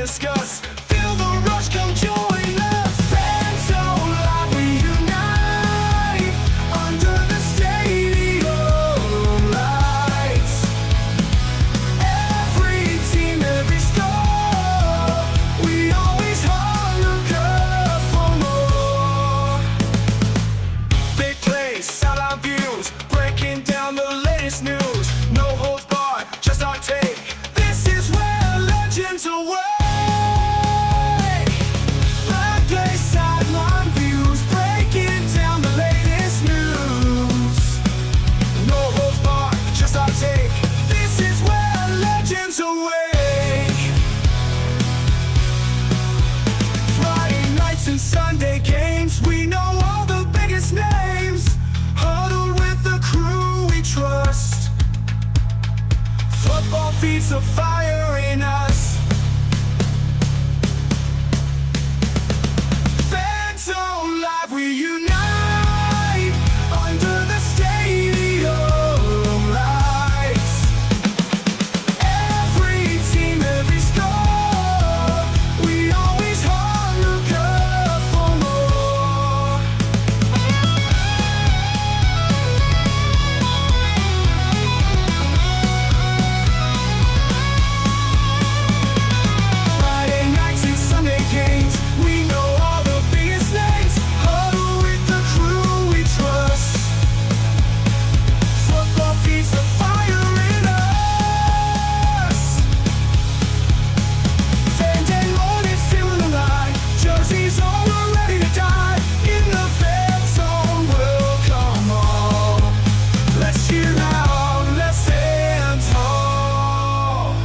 discuss. Feel the rush, come join us. Fans so live, we unite under the stadium lights. Every team, every score, we always hunger for more. Big plays, sideline views, breaking down the latest news. No holds barred, just our take. This is where legends await. Flag plays, sideline views, breaking down the latest news. No holds barred, just our take. This is where legends awake. Friday nights and Sunday games, we know all the biggest names. Huddled with the crew we trust. Football feeds the fire in us. Fans so live, we unite under the stadium lights. Every team, every score, we always hunger for more. Friday nights and Sunday games, we know all the biggest names. Huddle with the crew we trust. Football feeds the fire in us. Fan day Lord is feeling alive. Jerseys on, we're ready to die. In the fan zone, we'll come on. Let's cheer out, let's stand tall.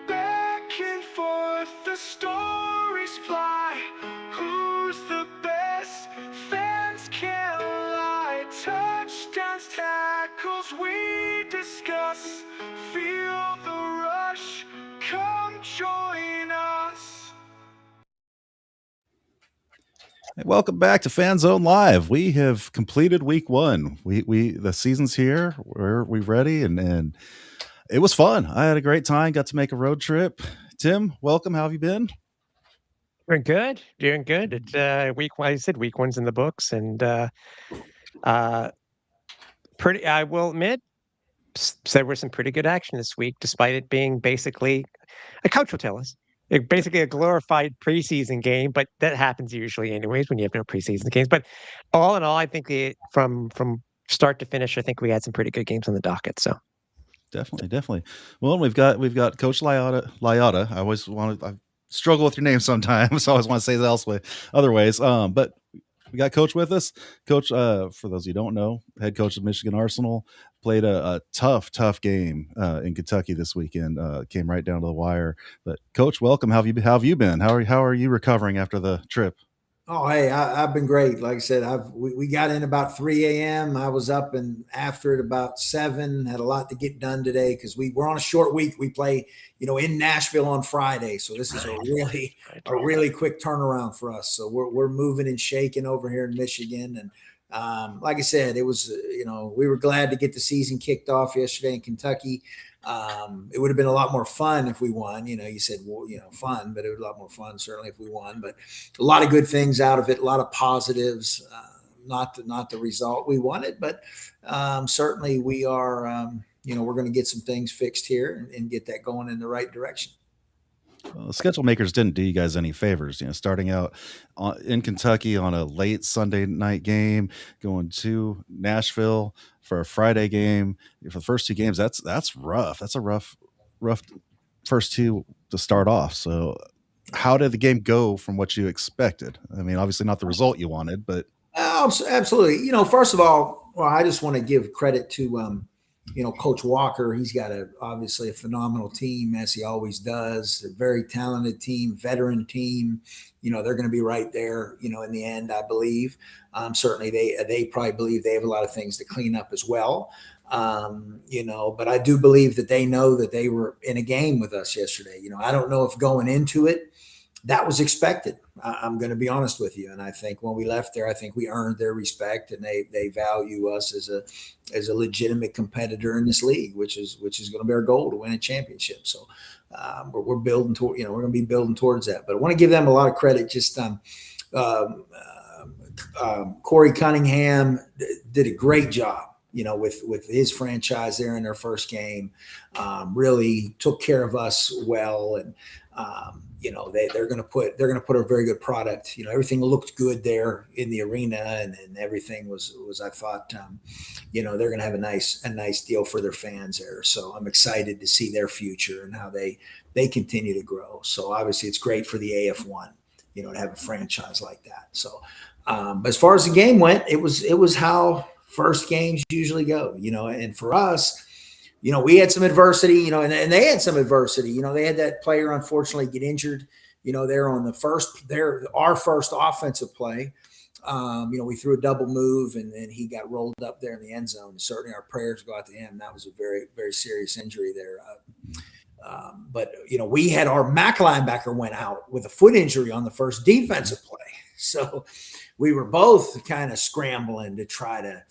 Back and forth, the stories fly. Who's the best? Fans can't lie. Touchdowns, tackles, we discuss. Feel the rush, come join us. Hey, welcome back to Fan Zone Live. We have completed week one. We the season's here. We ready and it was fun. I had a great time. Got to make a road trip. Tim, welcome. How have you been? Doing good, doing good. It's week one. I said week one's in the books, and pretty. I will admit, there was some pretty good action this week, despite it being basically a coach will tell us. Basically a glorified preseason game, but that happens usually anyways when you have no preseason games. But all in all, I think from start to finish, I think we had some pretty good games on the docket. So Definitely. Well, we've got Coach Liotta. I struggle with your name sometimes. So I always want to say it other ways. But we got Coach with us. Coach, for those of you who don't know, head coach of Michigan Arsenal, played a tough game in Kentucky this weekend. Came right down to the wire. But Coach, welcome. How have you been? How are you recovering after the trip? Oh, hey, I've been great. Like I said, we got in about 3 a.m. I was up and after it about 7. Had a lot to get done today because we're on a short week. We play, in Nashville on Friday, so this is a really quick turnaround for us. So we're moving and shaking over here in Michigan, and like I said, it was we were glad to get the season kicked off yesterday in Kentucky. It would have been a lot more fun if we won. You said, well, fun, but it was a lot more fun certainly if we won. But a lot of good things out of it, a lot of positives. Not the result we wanted, but certainly we are. We're going to get some things fixed here and get that going in the right direction. Well, the schedule makers didn't do you guys any favors. Starting out in Kentucky on a late Sunday night game, going to Nashville for a Friday game. For the first 2 games, that's rough. That's a rough first 2 to start off. So, how did the game go from what you expected? I mean, obviously not the result you wanted, but absolutely. First of all, I just want to give credit to Coach Walker. He's got obviously a phenomenal team, as he always does. A very talented team, veteran team. They're going to be right there, in the end, I believe. Certainly they probably believe they have a lot of things to clean up as well. But I do believe that they know that they were in a game with us yesterday. I don't know if going into it, that was expected. I'm going to be honest with you. And I think when we left there, I think we earned their respect, and they value us as a legitimate competitor in this league, which is going to be our goal, to win a championship. So we're building toward, we're going to be building towards that. But I want to give them a lot of credit. Just Corey Cunningham did a great job, with his franchise there in their first game. Really took care of us well, and they're going to put a very good product. Everything looked good there in the arena, and everything was I thought, they're going to have a nice deal for their fans there. So I'm excited to see their future and how they continue to grow. So obviously it's great for the AF1, to have a franchise like that. So, but as far as the game went, it was how first games usually go, and for us, we had some adversity, and they had some adversity. They had that player unfortunately get injured, they're on our first offensive play. We threw a double move, and then he got rolled up there in the end zone. Certainly our prayers go out to him. That was a very, very serious injury there. But we had our MAC linebacker went out with a foot injury on the first defensive play. So we were both kind of scrambling to try to,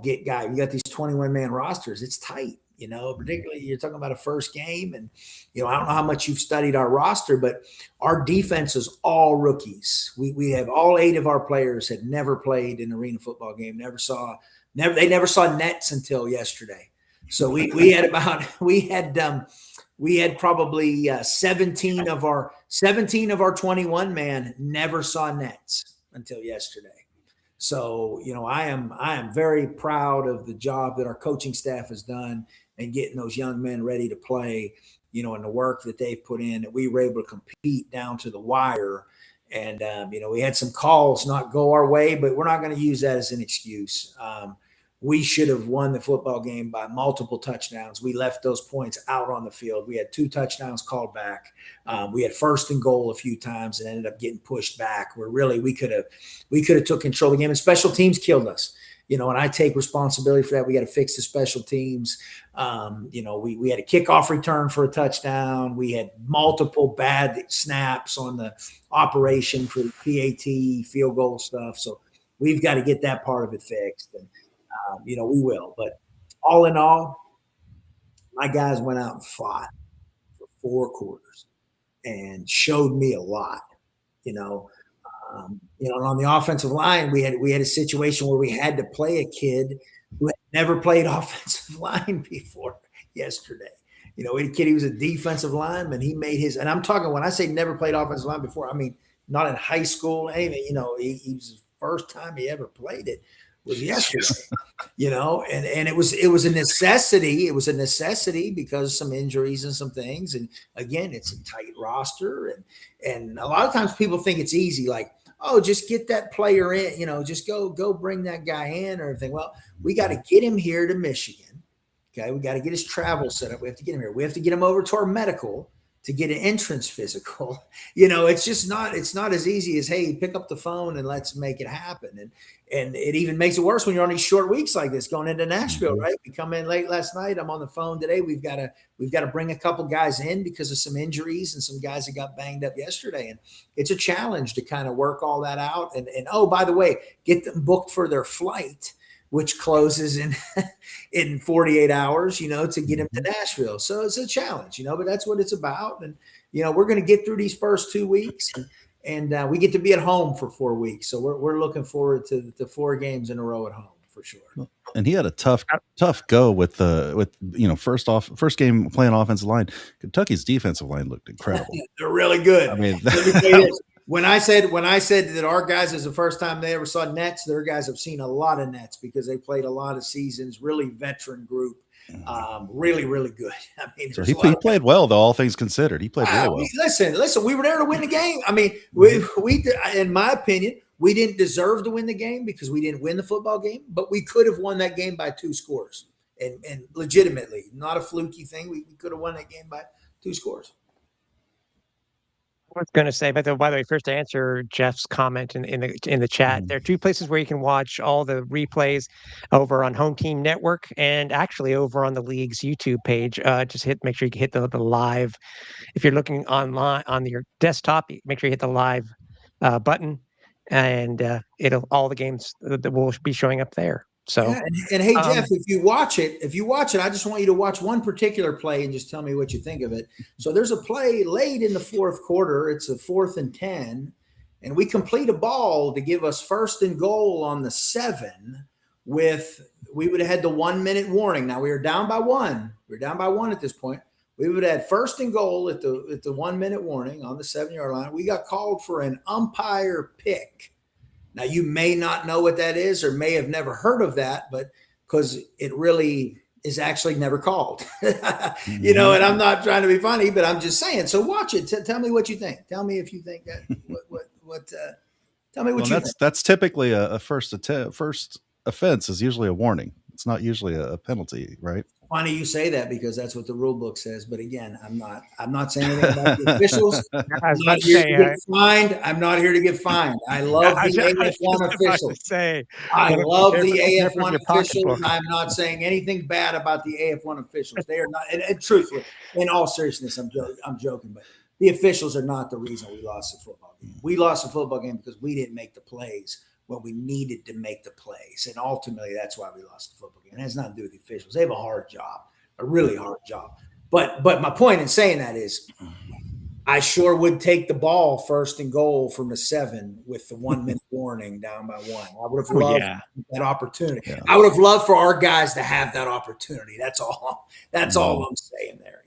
get guys. You got these 21-man rosters. It's tight, particularly you're talking about a first game. And, I don't know how much you've studied our roster, but our defense is all rookies. We have all 8 of our players had never played an arena football game, they never saw nets until yesterday. So we had probably 17 of our 21-man never saw nets until yesterday. So, I am very proud of the job that our coaching staff has done and getting those young men ready to play, and the work that they've put in, that we were able to compete down to the wire. And, we had some calls not go our way, but we're not going to use that as an excuse. We should have won the football game by multiple touchdowns. We left those points out on the field. We had 2 touchdowns called back. We had first and goal a few times and ended up getting pushed back, where really we could have took control of the game, and special teams killed us. And I take responsibility for that. We got to fix the special teams. We had a kickoff return for a touchdown. We had multiple bad snaps on the operation for the PAT field goal stuff. So we've got to get that part of it fixed. And, we will. But all in all, my guys went out and fought for 4 quarters and showed me a lot. And on the offensive line, we had a situation where we had to play a kid who had never played offensive line before yesterday. We had a kid, he was a defensive lineman. He made his, and I'm talking, when I say never played offensive line before, I mean not in high school, anything. He was the first time he ever played it was yesterday. And it was a necessity. It was a necessity because of some injuries and some things. And again, it's a tight roster. And a lot of times people think it's easy, like, oh, just get that player in, just go bring that guy in or anything. Well, we got to get him here to Michigan. Okay. We got to get his travel set up. We have to get him here. We have to get him over to our medical to get an entrance physical. It's not as easy as, hey, pick up the phone and let's make it happen. And it even makes it worse when you're on these short weeks like this going into Nashville, right? We come in late last night. I'm on the phone today. We've got to bring a couple guys in because of some injuries and some guys that got banged up yesterday. And it's a challenge to kind of work all that out. And oh, by the way, get them booked for their flight, which closes in 48 hours, to get him to Nashville. So it's a challenge, but that's what it's about. And, we're going to get through these first 2 weeks and we get to be at home for 4 weeks. So we're looking forward to the 4 games in a row at home for sure. And he had a tough go with first game playing offensive line. Kentucky's defensive line looked incredible. They're really good. I mean, let me tell you this. When I said that our guys is the first time they ever saw nets, their guys have seen a lot of nets because they played a lot of seasons. Really veteran group, really, really good. I mean, so he played well, though. All things considered, he played really well. Listen, we were there to win the game. I mean, we in my opinion, we didn't deserve to win the game because we didn't win the football game, but we could have won that game by 2 scores and legitimately, not a fluky thing. We could have won that game by 2 scores. I was going to say, but by the way, first to answer Jeff's comment in the chat, there are two places where you can watch all the replays over on Home Team Network and actually over on the league's YouTube page. Just make sure you hit the live. If you're looking online on your desktop, make sure you hit the live button, and it'll all the games that will be showing up there. So, yeah, and hey Jeff, if you watch it, I just want you to watch one particular play and just tell me what you think of it. So there's a play late in the fourth quarter. It's a 4th and 10, and we complete a ball to give us 1st and goal on the 7. We would have had the 1 minute warning. Now we were down by 1. We're down by 1 at this point. We would have had 1st and goal at the 1 minute warning on the 7-yard line. We got called for an umpire pick. Now, you may not know what that is or may have never heard of that, but because it really is actually never called, and I'm not trying to be funny, but I'm just saying. So watch it. Tell me what you think. Tell me if you think that, tell me what you think. That's typically a first offense is usually a warning. It's not usually a penalty, right? Funny you say that because that's what the rule book says. But again, I'm not saying anything about the officials. I'm not here to get fined. I'm not here to get fined. I love the AF1 officials. I love the AF1 officials. I'm not saying anything bad about the AF1 officials. They are not, and truthfully, in all seriousness, I'm joking, but the officials are not the reason we lost the football game. We lost the football game because we didn't make the plays when we needed to make the plays. And ultimately, that's why we lost the football game. It has nothing to do with the officials. They have a hard job, a really hard job. But my point in saying that is I sure would take the ball 1st and goal from the 7 with the 1 minute warning down by 1. I would have loved that opportunity. Yeah. I would have loved for our guys to have that opportunity. That's all. That's all I'm saying there.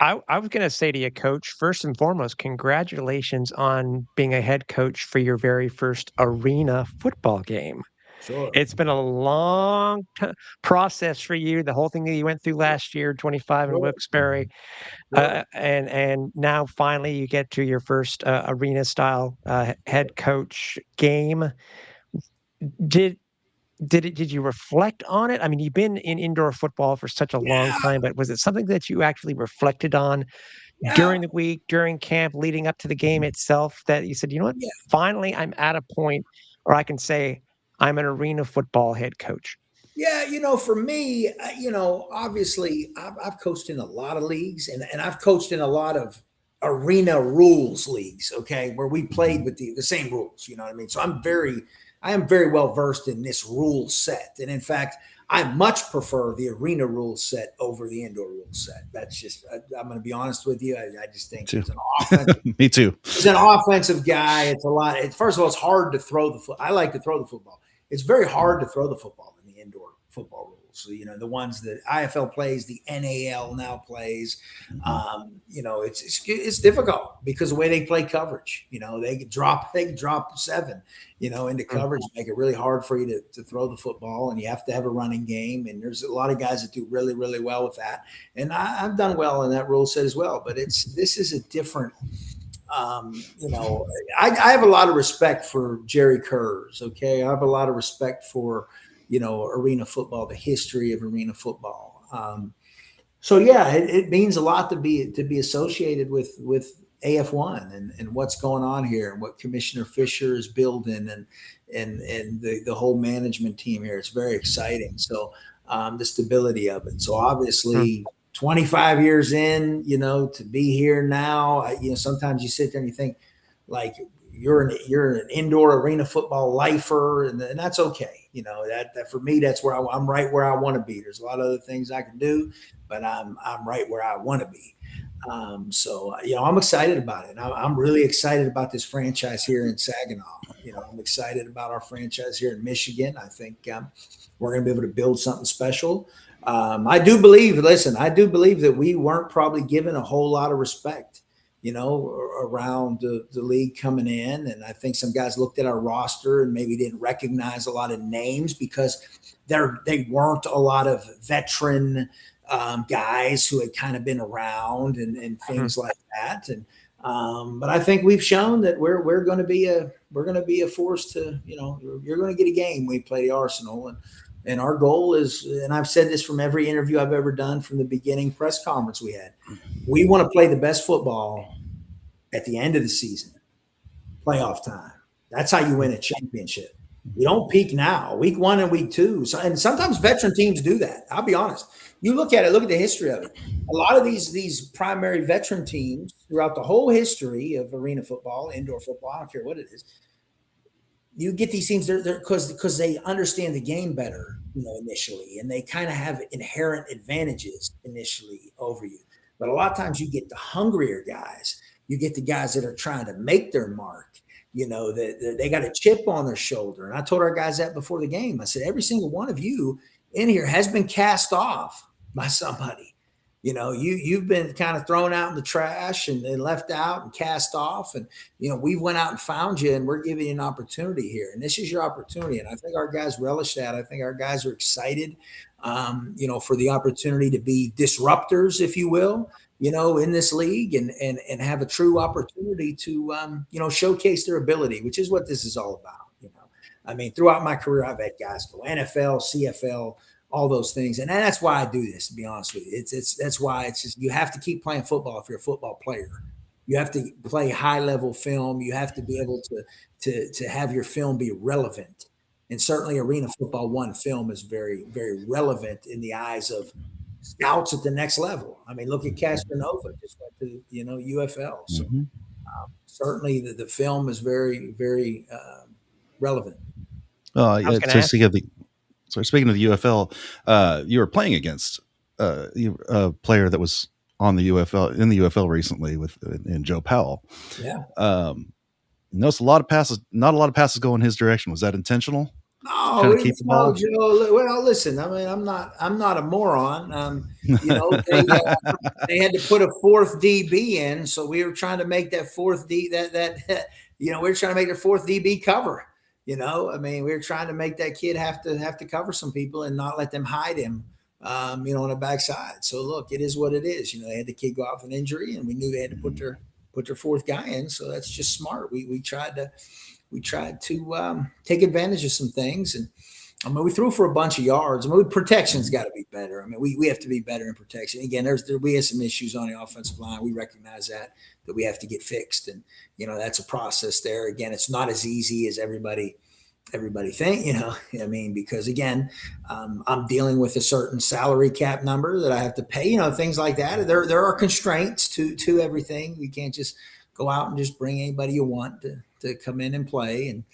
I was going to say to you, Coach, first and foremost, congratulations on being a head coach for your very first arena football game. Sure. It's been a long process for you, the whole thing that you went through last year, 25 in Wilkes-Barre. And now finally you get to your first arena-style head coach game. Did you reflect on it? I mean, you've been in indoor football for such a long time, but was it something that you actually reflected on during the week, during camp, leading up to the game itself, that you said, you know what, finally I'm at a point where I can say I'm an arena football head coach? Yeah, for me, obviously I've coached in a lot of leagues and I've coached in a lot of arena rules leagues, okay, where we played with the same rules, you know what I mean? So I am very well versed in this rule set. And in fact, I much prefer the arena rule set over the indoor rule set. That's just, I'm going to be honest with you. I just think it's an offensive. Me too. He's an offensive guy. It's a lot. First of all, it's hard to throw the I like to throw the football. It's very hard to throw the football in the indoor football rules. So, the ones that IFL plays, the NAL now plays, it's difficult because the way they play coverage, they can drop 7, into coverage, make it really hard for you to throw the football, and you have to have a running game. And there's a lot of guys that do really, really well with that. And I've done well in that rule set as well, but this is a different, I have a lot of respect for Jerry Kurz. Okay. I have a lot of respect for, arena football, the history of arena football. It means a lot to be associated with AF1 and what's going on here and what Commissioner Fisher is building and the whole management team here. It's very exciting. So the stability of it. So obviously 25 years in, to be here now, sometimes you sit there and you think like you're an indoor arena football lifer, and that's okay. That for me, that's where I'm right where I want to be. There's a lot of other things I can do, but I'm right where I want to be. I'm excited about it. I'm really excited about this franchise here in Saginaw. I'm excited about our franchise here in Michigan. I think we're going to be able to build something special. I do believe that we weren't probably given a whole lot of respect, around the league coming in. And I think some guys looked at our roster and maybe didn't recognize a lot of names because they weren't a lot of veteran guys who had kind of been around and things like that. And but I think we've shown that we're going to be a force to, you're going to get a game when we play the Arsenal. And our goal is, and I've said this from every interview I've ever done from the beginning press conference we had, we want to play the best football at the end of the season, playoff time. That's how you win a championship. You don't peak now, week 1 and week 2. So, and sometimes veteran teams do that. I'll be honest. You look at it, look at the history of it. A lot of these primary veteran teams throughout the whole history of arena football, indoor football, I don't care what it is, you get these teams they're because they understand the game better, initially, and they kind of have inherent advantages initially over you. But a lot of times you get the hungrier guys, you get the guys that are trying to make their mark, that they got a chip on their shoulder. And I told our guys that before the game. I said, every single one of you in here has been cast off by somebody. You've been kind of thrown out in the trash and then left out and cast off. And, we went out and found you, and we're giving you an opportunity here. And this is your opportunity. And I think our guys relish that. I think our guys are excited, for the opportunity to be disruptors, if you will, in this league and have a true opportunity to, showcase their ability, which is what this is all about. I mean, throughout my career, I've had guys go NFL, CFL, all those things. And that's why I do this, to be honest with you. That's why it's just, you have to keep playing football if you're a football player. You have to play high level film. You have to be able to have your film be relevant. And certainly Arena Football 1 film is very, very relevant in the eyes of scouts at the next level. I mean, look at Castronova, just went to, UFL. So certainly the film is very, very relevant. Speaking of the UFL, you were playing against a player that was on the UFL recently in Joe Powell. Yeah. Noticed a lot of passes, not a lot of passes going his direction. Was that intentional? No, keep the ball. Joe, well, listen, I mean, I'm not a moron. They had to put a fourth DB in, so we were trying to make that fourth we were trying to make the fourth DB cover. I mean, we were trying to make that kid have to cover some people and not let them hide him, on the backside. So look, it is what it is. They had the kid go out with an injury, and we knew they had to put their fourth guy in. So that's just smart. We tried to take advantage of some things, and I mean, we threw for a bunch of yards. I mean, protection's got to be better. I mean, we have to be better in protection. Again, we have some issues on the offensive line. We recognize that we have to get fixed, and that's a process there. Again, it's not as easy as everybody think. I mean, because again, I'm dealing with a certain salary cap number that I have to pay. Things like that. There are constraints to everything. We can't just go out and just bring anybody you want to come in and play. And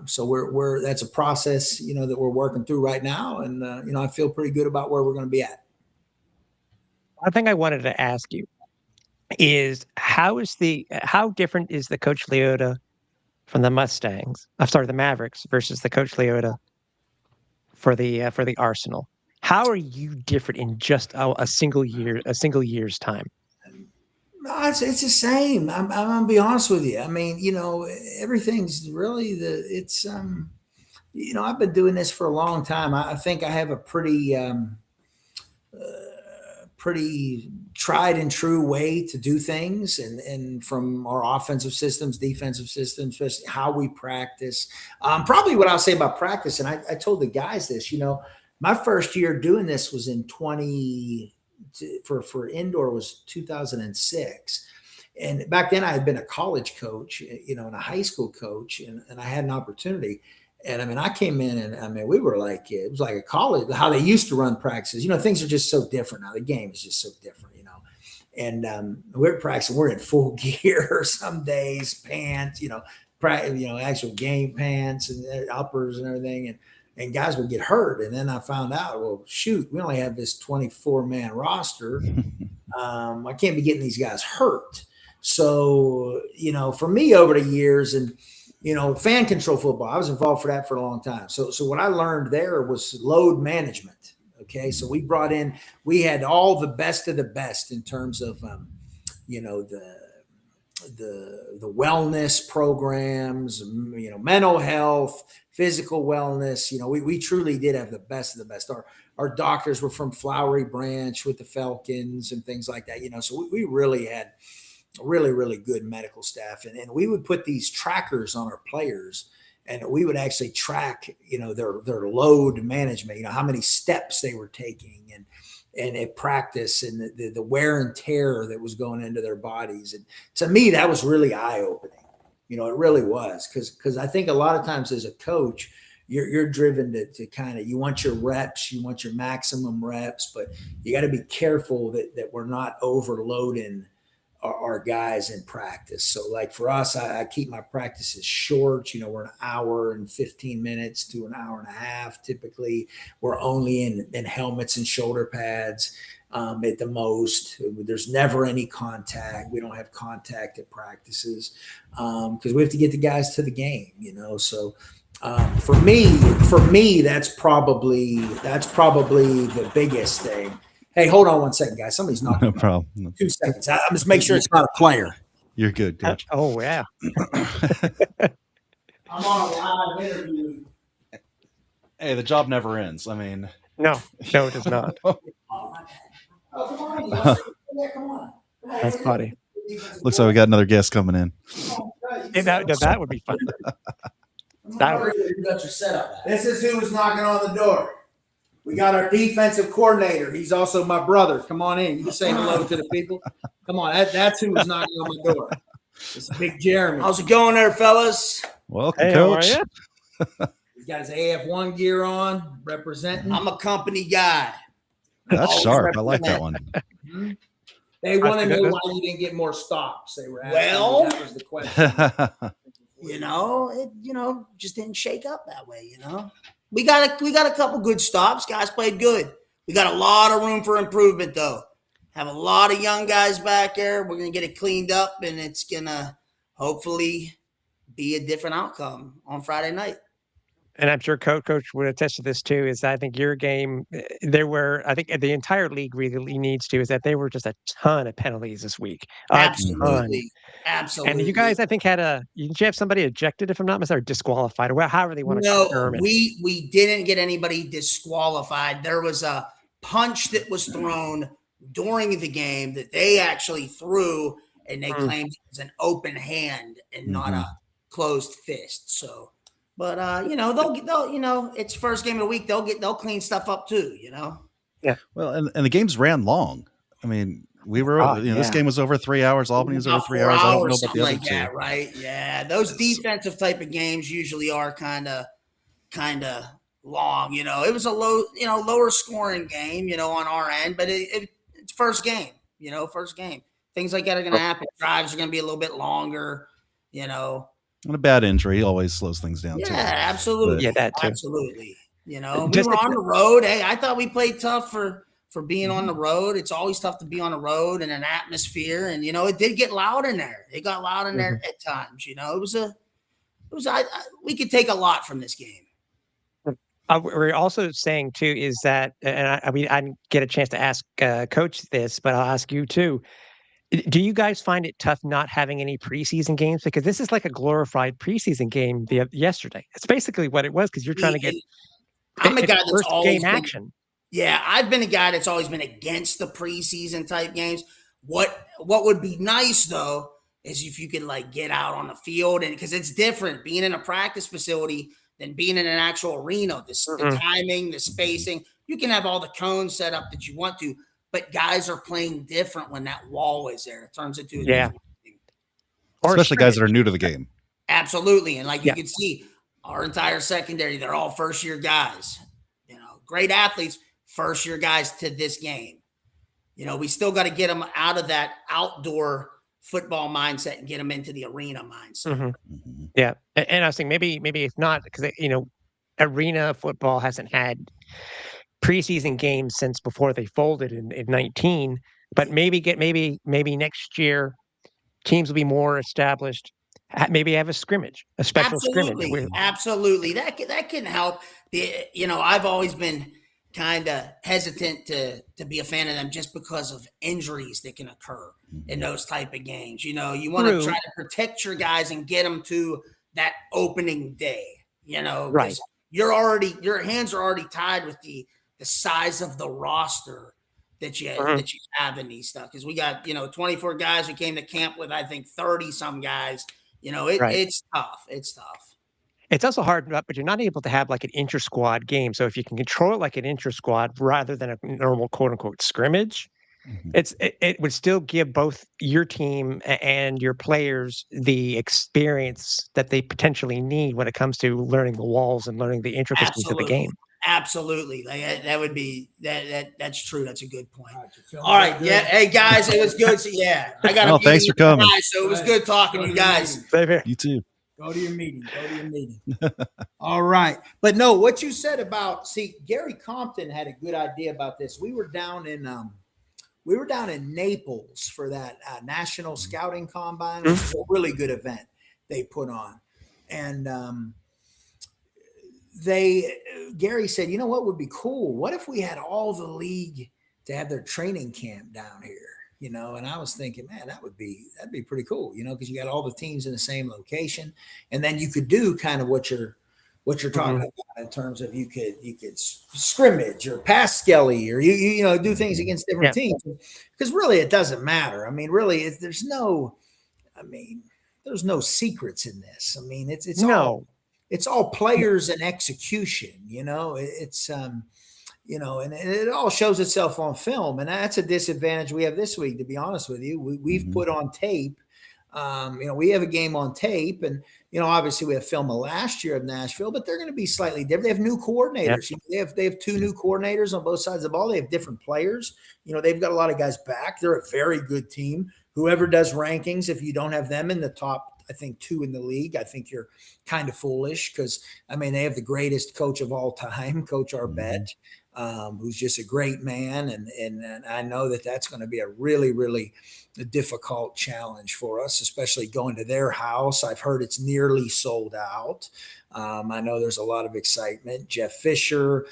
so that's a process, that we're working through right now. And, I feel pretty good about where we're going to be at. One thing I wanted to ask you is how different is the Coach Liotta from the the Mavericks versus the Coach Liotta for the Arsenal? How are you different in just a single year's time? No, it's the same. I'm gonna be honest with you. I mean, everything's really I've been doing this for a long time. I think I have a pretty tried and true way to do things, and from our offensive systems, defensive systems, especially how we practice. Probably what I'll say about practice, and I told the guys this, my first year doing this was in for indoor was 2006. And back then I had been a college coach, and a high school coach, and I had an opportunity. And I mean, I came in and I mean, we were like, it was like a college, how they used to run practices. Things are just so different now. The game is just so different, and we're practicing, we're in full gear some days, pants, actual game pants and uppers and everything. And guys would get hurt. And then I found out, well, shoot, we only have this 24-man roster. I can't be getting these guys hurt. So, for me over the years and, fan control football, I was involved for that for a long time. So what I learned there was load management. Okay. So we had all the best of the best in terms of, the wellness programs, mental health, physical wellness. We truly did have the best of the best. Our doctors were from Flowery Branch with the Falcons and things like that. So we really had really, really good medical staff. And we would put these trackers on our players. and we would actually track, their load management, how many steps they were taking, and at practice, and the wear and tear that was going into their bodies. And to me, that was really eye opening. It really was, because I think a lot of times as a coach, you're driven to kind of, you want your reps, you want your maximum reps, but you got to be careful that we're not overloading our guys in practice. So like for us, I keep my practices short. We're an hour and 15 minutes to an hour and a half. Typically, we're only in helmets and shoulder pads at the most. There's never any contact. We don't have contact at practices because we have to get the guys to the game, So for me, that's probably the biggest thing. Hey, hold on one second, guys. Somebody's knocking. No problem. 2 seconds. I'm just make sure it's not a player. You're good, Coach. Oh, yeah. I'm on a live interview. Hey, the job never ends. I mean, No, it does not. Oh, come on. Yeah, come on. That's funny. looks like we got another guest coming in. That would be fun. That would. You got your setup. This is who was knocking on the door. We got our defensive coordinator. He's also my brother. Come on in. You can say hello to the people. Come on. That's who was knocking on my door. It's Big Jeremy. How's it going there, fellas? Welcome, Hey, how are Coach. you? He's got his AF1 gear on, representing. I'm a company guy. That's Always sharp. I like that represent. one. They want to know That's- why you didn't get more stops. They were asking. Well- that was the question. It just didn't shake up that way. We got a couple good stops. Guys played good. We got a lot of room for improvement, though. Have a lot of young guys back there. We're gonna get it cleaned up, and it's gonna hopefully be a different outcome on Friday night. And I'm sure coach would attest to this too, is I think your game, I think the entire league really needs to, is that there were just a ton of penalties this week. Absolutely. And you guys, I think, did you have somebody ejected, if I'm not mistaken, or disqualified, or however they want to No, term it? we didn't get anybody disqualified. There was a punch that was thrown during the game that they actually threw, and they claimed it was an open hand and not a closed fist. So, but they'll it's first game of the week. They'll clean stuff up too. Well, and the games ran long. I mean, we were, this game was over 3 hours. Albany was over About 3 4 hours. I don't know hours, about the other something like two. that, right? Yeah, those defensive type of games usually are kind of long. It was a lower scoring game, on our end, but it's first game. First game. Things like that are going to happen. Drives are going to be a little bit longer. And a bad injury always slows things down too. Yeah, absolutely. Yeah, that too. Absolutely. We Just were on the road. Hey, I thought we played tough for being on the road. It's always tough to be on the road in an atmosphere. And, it did get loud in there. It got loud in there at times. We could take a lot from this game. We're also saying too is that, and I didn't get a chance to ask Coach this, but I'll ask you too. Do you guys find it tough not having any preseason games? Because this is like a glorified preseason game yesterday. It's basically what it was, because you're trying to get I'm a guy that's first always game been, action. Yeah, I've been a guy that's always been against the preseason type games. What would be nice though is if you could get out on the field, and because it's different being in a practice facility than being in an actual arena. The timing, the spacing, you can have all the cones set up that you want to, but guys are playing different when that wall is there. It turns into a different game. Especially guys that are new to the game. Absolutely. And you can see our entire secondary, they're all first-year guys. Great athletes, first-year guys to this game. We still got to get them out of that outdoor football mindset and get them into the arena mindset. Yeah. And I was thinking maybe it's not, because, arena football hasn't had preseason games since before they folded in 19, but maybe next year teams will be more established. Maybe have a scrimmage, a special scrimmage. Absolutely. That can help. I've always been kind of hesitant to be a fan of them just because of injuries that can occur in those type of games. You want to try to protect your guys and get them to that opening day, right. Your hands are already tied with the size of the roster that you have in these stuff. Cause we got, 24 guys who came to camp with, I think 30 some guys, it's tough. It's tough. It's also hard, but you're not able to have like an inter-squad game. So if you can control it like an inter-squad rather than a normal quote unquote scrimmage, Mhm. it would still give both your team and your players the experience that they potentially need when it comes to learning the walls and learning the intricacies of the Absolutely. game. Absolutely. Like that would be that's true. That's a good point. All right, you feeling All right. good? Yeah. Hey guys, it was good. So yeah, I got a Oh, thanks meeting for coming. tonight, so it was good talking to you guys. Same here. You too. Go to your meeting. Go to your meeting. All right. But no, what you said about, see, Gary Compton had a good idea about this. We were down in Naples for that National Scouting Combine, which is a really good event they put on. And Gary said, you know what would be cool? What if we had all the league to have their training camp down here? You know, and I was thinking, man, that'd be pretty cool, you know, because you got all the teams in the same location, and then you could do kind of what you're talking about in terms of you could scrimmage or pass skelly, or you know, do things against different teams, because really it doesn't matter. I mean, really, there's no secrets in this. I mean, it's all players and execution. You know, you know, and it all shows itself on film, and that's a disadvantage we have this week. To be honest with you, we've put on tape. You know, we have a game on tape, and you know, obviously we have film of last year of Nashville, but they're going to be slightly different. They have new coordinators. Yep. They have two new coordinators on both sides of the ball. They have different players. You know, they've got a lot of guys back. They're a very good team. Whoever does rankings, if you don't have them in the top, I think 2 in the league, I think you're kind of foolish, because I mean, they have the greatest coach of all time, Coach Arbet, who's just a great man, and I know that that's going to be a really, really difficult challenge for us, especially going to their house. I've heard it's nearly sold out. I know there's a lot of excitement. Jeff Fisher,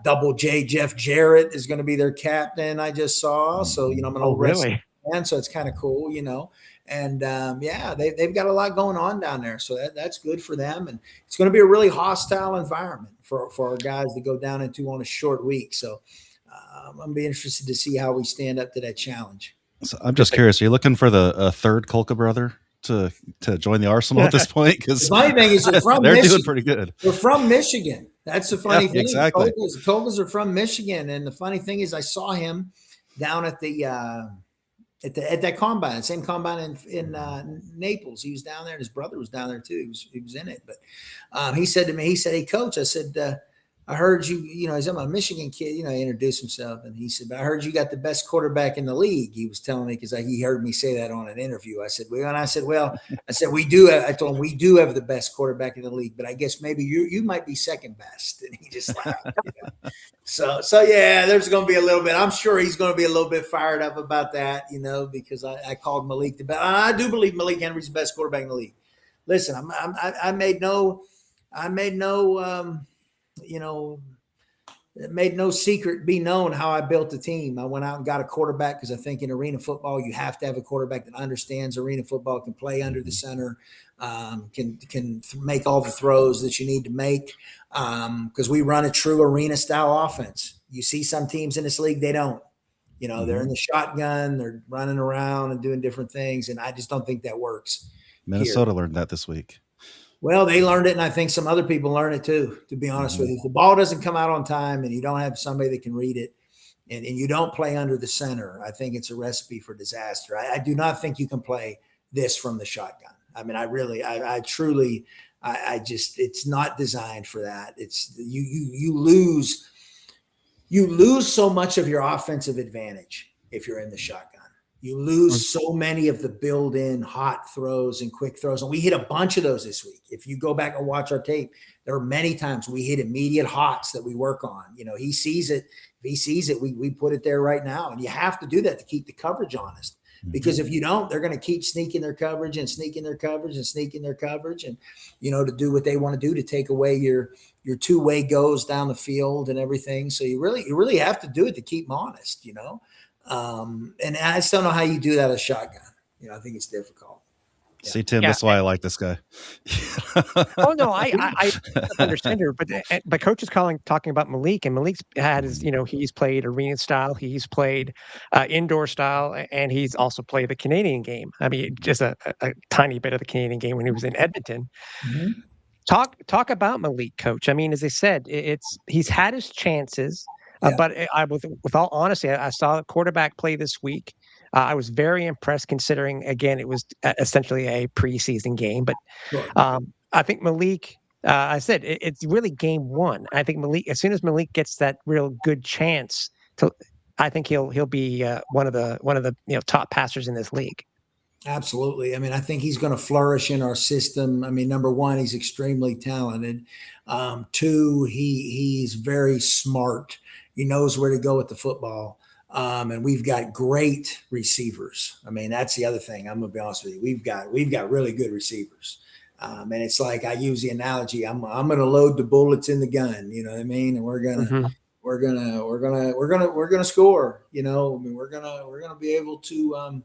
Double J, Jeff Jarrett is going to be their captain, I just saw. So, you know, I'm an old wrestling fan, so it's kind of cool, you know. And yeah, they've got a lot going on down there. So that's good for them. And it's going to be a really hostile environment for our guys to go down into on a short week. So I'm going to be interested to see how we stand up to that challenge. So I'm just curious, are you looking for the third Kolka brother to join the Arsenal at this point? Because the funny thing is they're doing pretty good. They're from Michigan. That's the funny thing. Exactly. Kolkas are from Michigan. And the funny thing is I saw him down at that combine, same combine in Naples. He was down there, and his brother was down there too. He was in it. But he said to me, "Hey, Coach," I said, "I heard you. You know, he's a Michigan kid. You know, he introduced himself, and he said, I heard you got the best quarterback in the league." He was telling me, because he heard me say that on an interview. I said, "Well," we do. I told him we do have the best quarterback in the league, but I guess maybe you might be second best." And he just laughed. You know? So yeah, there's going to be a little bit. I'm sure he's going to be a little bit fired up about that, you know, because I called Malik the best. I do believe Malik Henry's the best quarterback in the league. Listen, I made no, you know, it made no secret be known how I built the team. I went out and got a quarterback, because I think in arena football you have to have a quarterback that understands arena football, can play under the center, can make all the throws that you need to make, because we run a true arena style offense. You see some teams in this league, they don't. You know, they're in the shotgun, they're running around and doing different things, and I just don't think that works. Minnesota learned that this week. Well, they learned it, and I think some other people learn it too, to be honest with you. If the ball doesn't come out on time and you don't have somebody that can read it, and you don't play under the center, I think it's a recipe for disaster. I do not think you can play this from the shotgun. I mean, I truly, it's not designed for that. It's you lose so much of your offensive advantage if you're in the shotgun. You lose so many of the built-in hot throws and quick throws. And we hit a bunch of those this week. If you go back and watch our tape, there are many times we hit immediate hots that we work on. You know, he sees it. If he sees it, we put it there right now. And you have to do that to keep the coverage honest. Because if you don't, they're going to keep sneaking their coverage and sneaking their coverage and sneaking their coverage, and, you know, to do what they want to do to take away your two-way goes down the field and everything. So you really have to do it to keep them honest, you know. And I just don't know how you do that as a shotgun. You know, I think it's difficult. Yeah. See, Tim, that's why I like this guy. Oh no, I understand her, but coach is talking about Malik, and Malik's had his, you know, he's played arena style, he's played indoor style, and he's also played the Canadian game. I mean, just a tiny bit of the Canadian game when he was in Edmonton. Talk about Malik, coach. I mean, as I said, he's had his chances, Yeah. but with all honesty, I saw a quarterback play this week. I was very impressed, considering again it was essentially a preseason game. But Sure. I think Malik. I said it's really game one. I think Malik, as soon as Malik gets that real good chance to, I think he'll be one of the top passers in this league. Absolutely. I mean, I think he's going to flourish in our system. I mean, number one, he's extremely talented. Two, he's very smart. He knows where to go with the football. And we've got great receivers. I mean, that's the other thing. I'm gonna be honest with you. We've got really good receivers. And it's like I use the analogy. I'm gonna load the bullets in the gun. You know what I mean? And we're gonna score. You know, I mean, we're gonna be able to.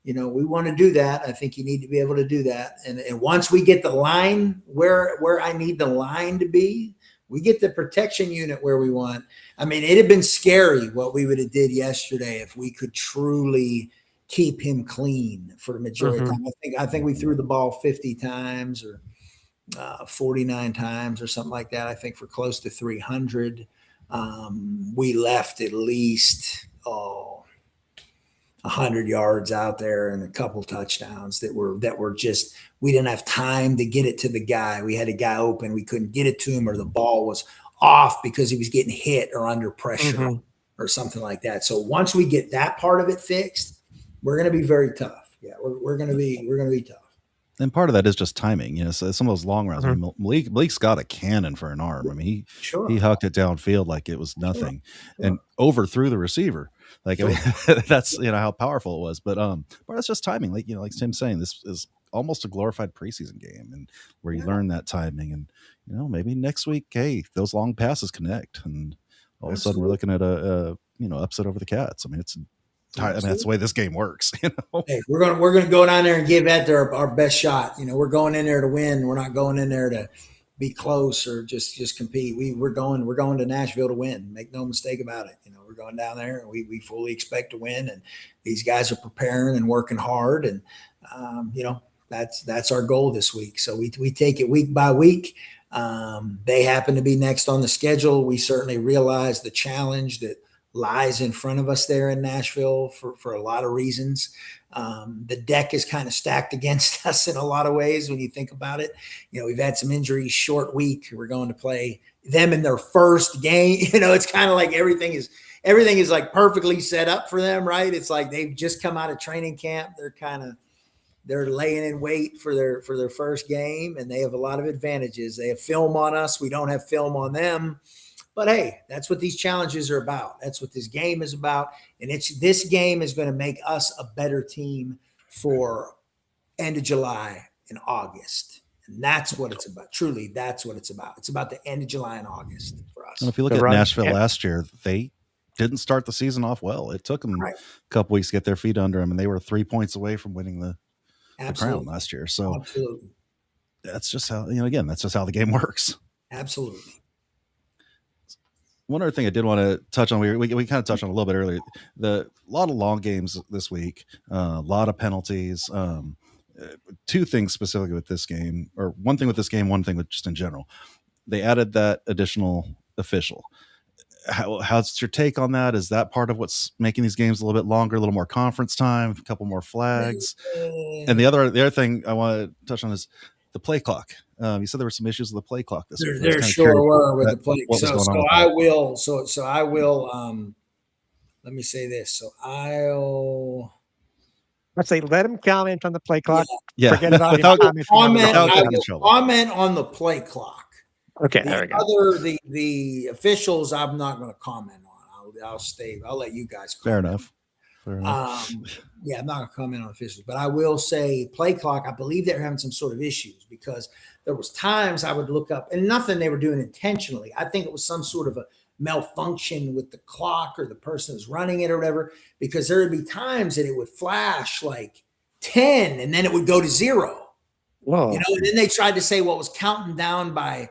We want to do that. I think you need to be able to do that. And once we get the line where I need the line to be, we get the protection unit where we want. I mean, it'd have been scary what we would have did yesterday if we could truly keep him clean for the majority of the time. I think we threw the ball 50 times or 49 times or something like that. I think for close to 300. We left at least 100 yards out there and a couple touchdowns that were just, we didn't have time to get it to the guy. We had a guy open. We couldn't get it to him, or the ball was off because he was getting hit or under pressure or something like that. So once we get that part of it fixed, we're going to be very tough. Yeah. We're going to be tough. And part of that is just timing. So some of those long rounds. I mean, Malik's got a cannon for an arm. I mean, he hucked it downfield like it was nothing, and overthrew the receiver. Like, I mean, that's how powerful it was. But that's just timing. Like Tim's saying, this is almost a glorified preseason game, and where you learn that timing. And maybe next week, hey, those long passes connect, and all of a sudden we're looking at a upset over the Cats. I mean, that's the way this game works. Hey, we're gonna go down there and give that our best shot. We're going in there to win. We're not going in there to be close or just compete. We're going to Nashville to win. Make no mistake about it. We're going down there and we fully expect to win. And these guys are preparing and working hard. And that's our goal this week. So we take it week by week. They happen to be next on the schedule. We certainly realize the challenge that lies in front of us there in Nashville for a lot of reasons. The deck is kind of stacked against us in a lot of ways when you think about it. We've had some injuries, short week. We're going to play them in their first game. It's kind of like everything is like perfectly set up for them, right? It's like they've just come out of training camp. They're laying in wait for their first game, and they have a lot of advantages. They have film on us. We don't have film on them. But hey, that's what these challenges are about. That's what this game is about. And this game is going to make us a better team for end of July and August. And that's what it's about. Truly, that's what it's about. It's about the end of July and August for us. And if you look at Nashville last year, they didn't start the season off well. It took them a couple weeks to get their feet under them, and they were 3 points away from winning the crown last year. So that's just how, that's just how the game works. Absolutely. One other thing I did want to touch on, we kind of touched on a little bit earlier, a lot of long games this week, a lot of penalties. Two things specifically with this game, or one thing with this game, one thing with just in general. They added that additional official. How's your take on that? Is that part of what's making these games a little bit longer, a little more conference time, a couple more flags? And the other thing I want to touch on is the play clock. You said there were some issues with the play clock this week. There sure were with the play. So I will. Let me say this. Let's say let him comment on the play clock. Yeah. Forget about comment on the play clock. Okay, there we go. The officials, I'm not going to comment on. I'll let you guys comment. Fair enough. I'm not going to comment on officials, but I will say play clock. I believe they're having some sort of issues because there was times I would look up and nothing they were doing intentionally. I think it was some sort of a malfunction with the clock or the person who's running it or whatever, because there would be times that it would flash like 10 and then it would go to 0. Whoa. And then they tried to say what was counting down by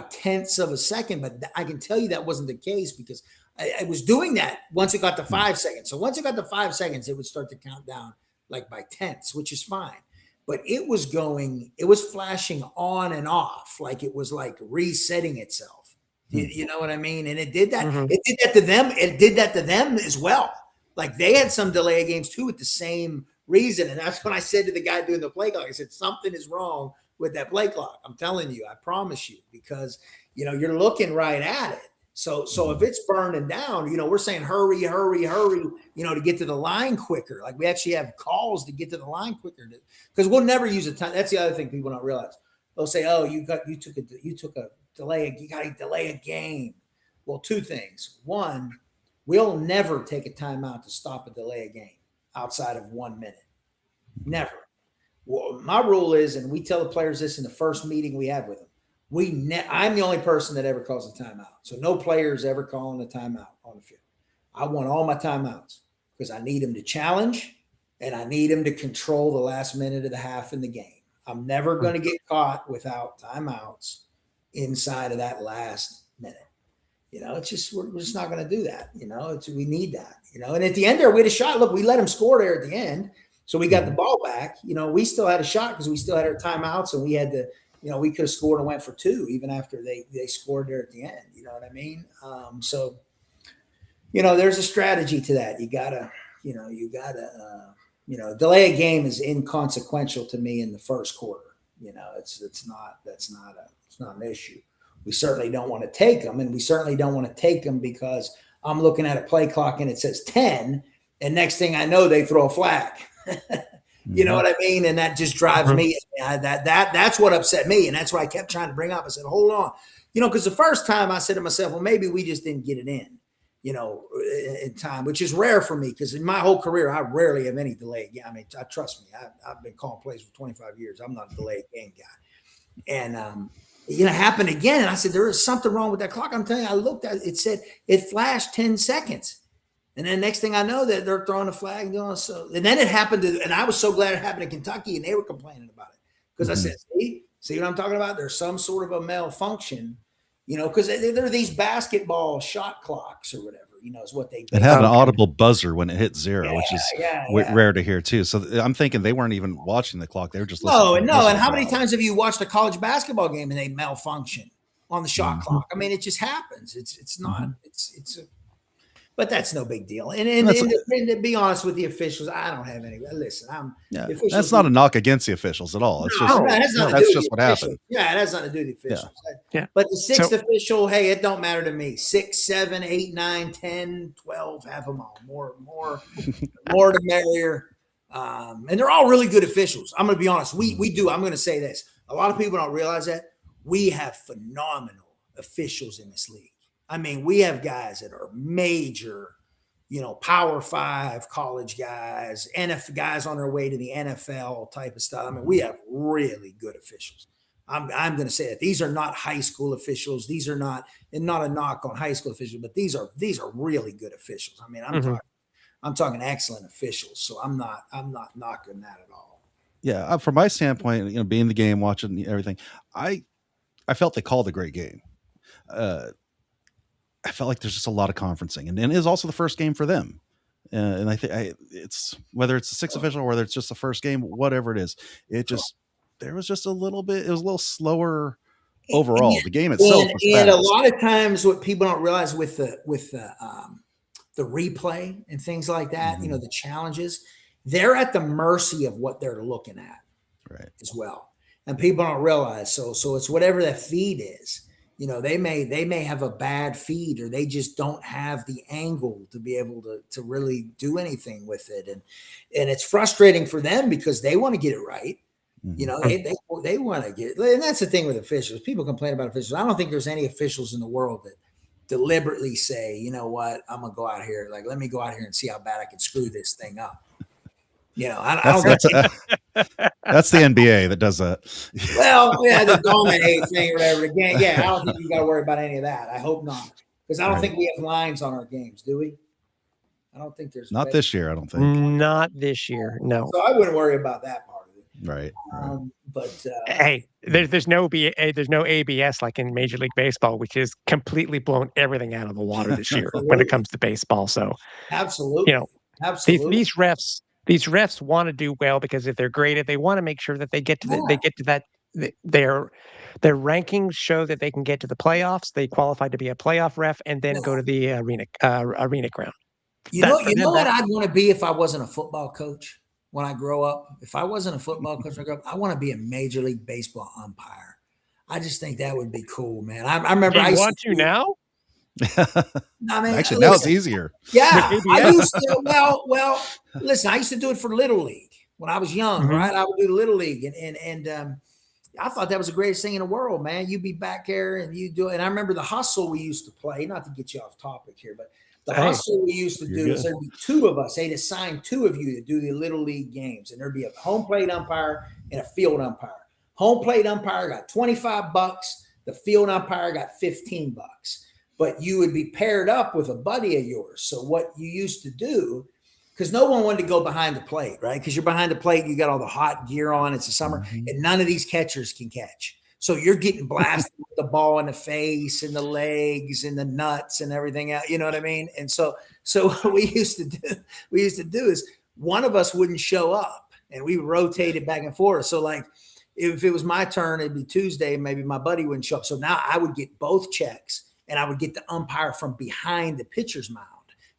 tenths of a second, but I can tell you that wasn't the case because I was doing that once it got to 5 seconds. So once it got to 5 seconds, it would start to count down like by tenths, which is fine. but it was flashing on and off, like it was like resetting itself. You know what I mean? And it did that. Mhm. It did that to them. It did that to them as well. Like they had some delay of games too with the same reason. And that's when I said to the guy doing the play clock, I said, something is wrong with that play clock. I'm telling you, I promise you, because you're looking right at it. So if it's burning down, we're saying hurry, to get to the line quicker. Like we actually have calls to get to the line quicker because we'll never use a time. That's the other thing people don't realize. They'll say, "Oh, you took a delay. You got to delay a game." Well, two things. One, we'll never take a timeout to stop a delay a game outside of 1 minute. Never. Well, my rule is, and we tell the players this in the first meeting we have with them. I'm the only person that ever calls a timeout. So no players ever calling a timeout on the field. I want all my timeouts because I need them to challenge and I need them to control the last minute of the half in the game. I'm never going to get caught without timeouts inside of that last minute. It's just we're just not going to do that. We need that. And at the end there, we had a shot. Look, we let them score there at the end, so we got the ball back. We still had a shot because we still had our timeouts, and we had to. We could have scored and went for two even after they scored there at the end. You know what I mean? So there's a strategy to that. You gotta delay a game is inconsequential to me in the first quarter. It's not an issue. We certainly don't want to take them, and we certainly don't want to take them because I'm looking at a play clock and it says 10, and next thing I know they throw a flag. You know what I mean? And that just drives me. That's what upset me, and that's what I kept trying to bring up. I said, "Hold on," because the first time I said to myself, "Well, maybe we just didn't get it in." In time, which is rare for me because in my whole career, I rarely have any delay. I mean, trust me, I've been calling plays for 25 years. I'm not a delayed game guy. And, it happened again. And I said, there is something wrong with that clock. I'm telling you, I looked at it, it said it flashed 10 seconds. And then next thing I know that they're throwing a flag. And then it happened and I was so glad it happened in Kentucky and they were complaining about it. Because I said, see what I'm talking about? There's some sort of a malfunction. Because they're these basketball shot clocks or whatever, is what they It had an audible buzzer when it hit zero, which is yeah. rare to hear too. So I'm thinking they weren't even watching the clock; they were just listening. No. And how many times have you watched a college basketball game and they malfunction on the shot clock? I mean, it just happens. It's not. But that's no big deal. And to be honest with the officials, I don't have any. Listen, that's not a knock against the officials at all. It's that's just what happened. Yeah, it has nothing to do with the officials. Yeah. But the sixth official, hey, it don't matter to me. 6, 7, 8, 9, 10, 12, have them all. More the merrier. And they're all really good officials. I'm going to be honest. We do. I'm going to say this. A lot of people don't realize that we have phenomenal officials in this league. I mean, we have guys that are major, Power 5 college guys, guys on their way to the NFL type of stuff. I mean, we have really good officials. I'm going to say that these are not high school officials. These are not, and not a knock on high school officials, but these are really good officials. I mean, I'm talking excellent officials. So I'm not knocking that at all. Yeah, from my standpoint, being the game, watching everything, I felt they called a great game. I felt like there's just a lot of conferencing, and it is also the first game for them. And I think it's whether it's the sixth official or whether it's just the first game, whatever it is, there was just a little bit. It was a little slower overall. The game itself was fast. And a lot of times, what people don't realize with the replay and things like that, the challenges, they're at the mercy of what they're looking at, right? As well, and people don't realize. So it's whatever that feed is. They may have a bad feed or they just don't have the angle to be able to really do anything with it. And it's frustrating for them because they want to get it right. They want to get, and that's the thing with officials. People complain about officials. I don't think there's any officials in the world that deliberately say, you know what, I'm going to go out here. Like, let me go out here and see how bad I can screw this thing up. That's the NBA that does that. Well, yeah, the dominate thing or whatever. Again, I don't think you got to worry about any of that. I hope not, because I don't think we have lines on our games, do we? I don't think there's not this year. I don't think. Not this year. No. So I wouldn't worry about that part of it. Right. But hey, there's no ABS like in Major League Baseball, which has completely blown everything out of the water this year when it comes to baseball. So absolutely, these refs these refs want to do well because if they're graded, they want to make sure that they get to that their rankings show that they can get to the playoffs. They qualify to be a playoff ref and then go to the arena ground. You That know, for you them, know what that I'd want to be if I wasn't a football coach when I grow up? If I wasn't a football coach when I grow up, I want to be a Major League Baseball umpire. I just think that would be cool, man. I remember do I you used want to to, now I mean, Actually, now it's listen, easier. with yeah, I ABS? used to. Listen, I used to do it for Little League when I was young, Mhm. right? I would do Little League, and I thought that was the greatest thing in the world, man. You'd be back there and you do it. And I remember the hustle we used to play. Not to get you off topic here, but the Hey, hustle we used to you're do is good. there'd be two of us. They'd assign two of you to do the Little League games, and there'd be a home plate umpire and a field umpire. Home plate umpire got $25. The field umpire got $15. But you would be paired up with a buddy of yours. So what you used to do, because no one wanted to go behind the plate, right? Because you're behind the plate, you got all the hot gear on. It's the summer, Mhm. and none of these catchers can catch. So you're getting blasted with the ball in the face and the legs and the nuts and everything else. You know what I mean? And so what we used to do is one of us wouldn't show up, and we rotated back and forth. So like if it was my turn, it'd be Tuesday. Maybe my buddy wouldn't show up. So now I would get both checks, and I would get the umpire from behind the pitcher's mound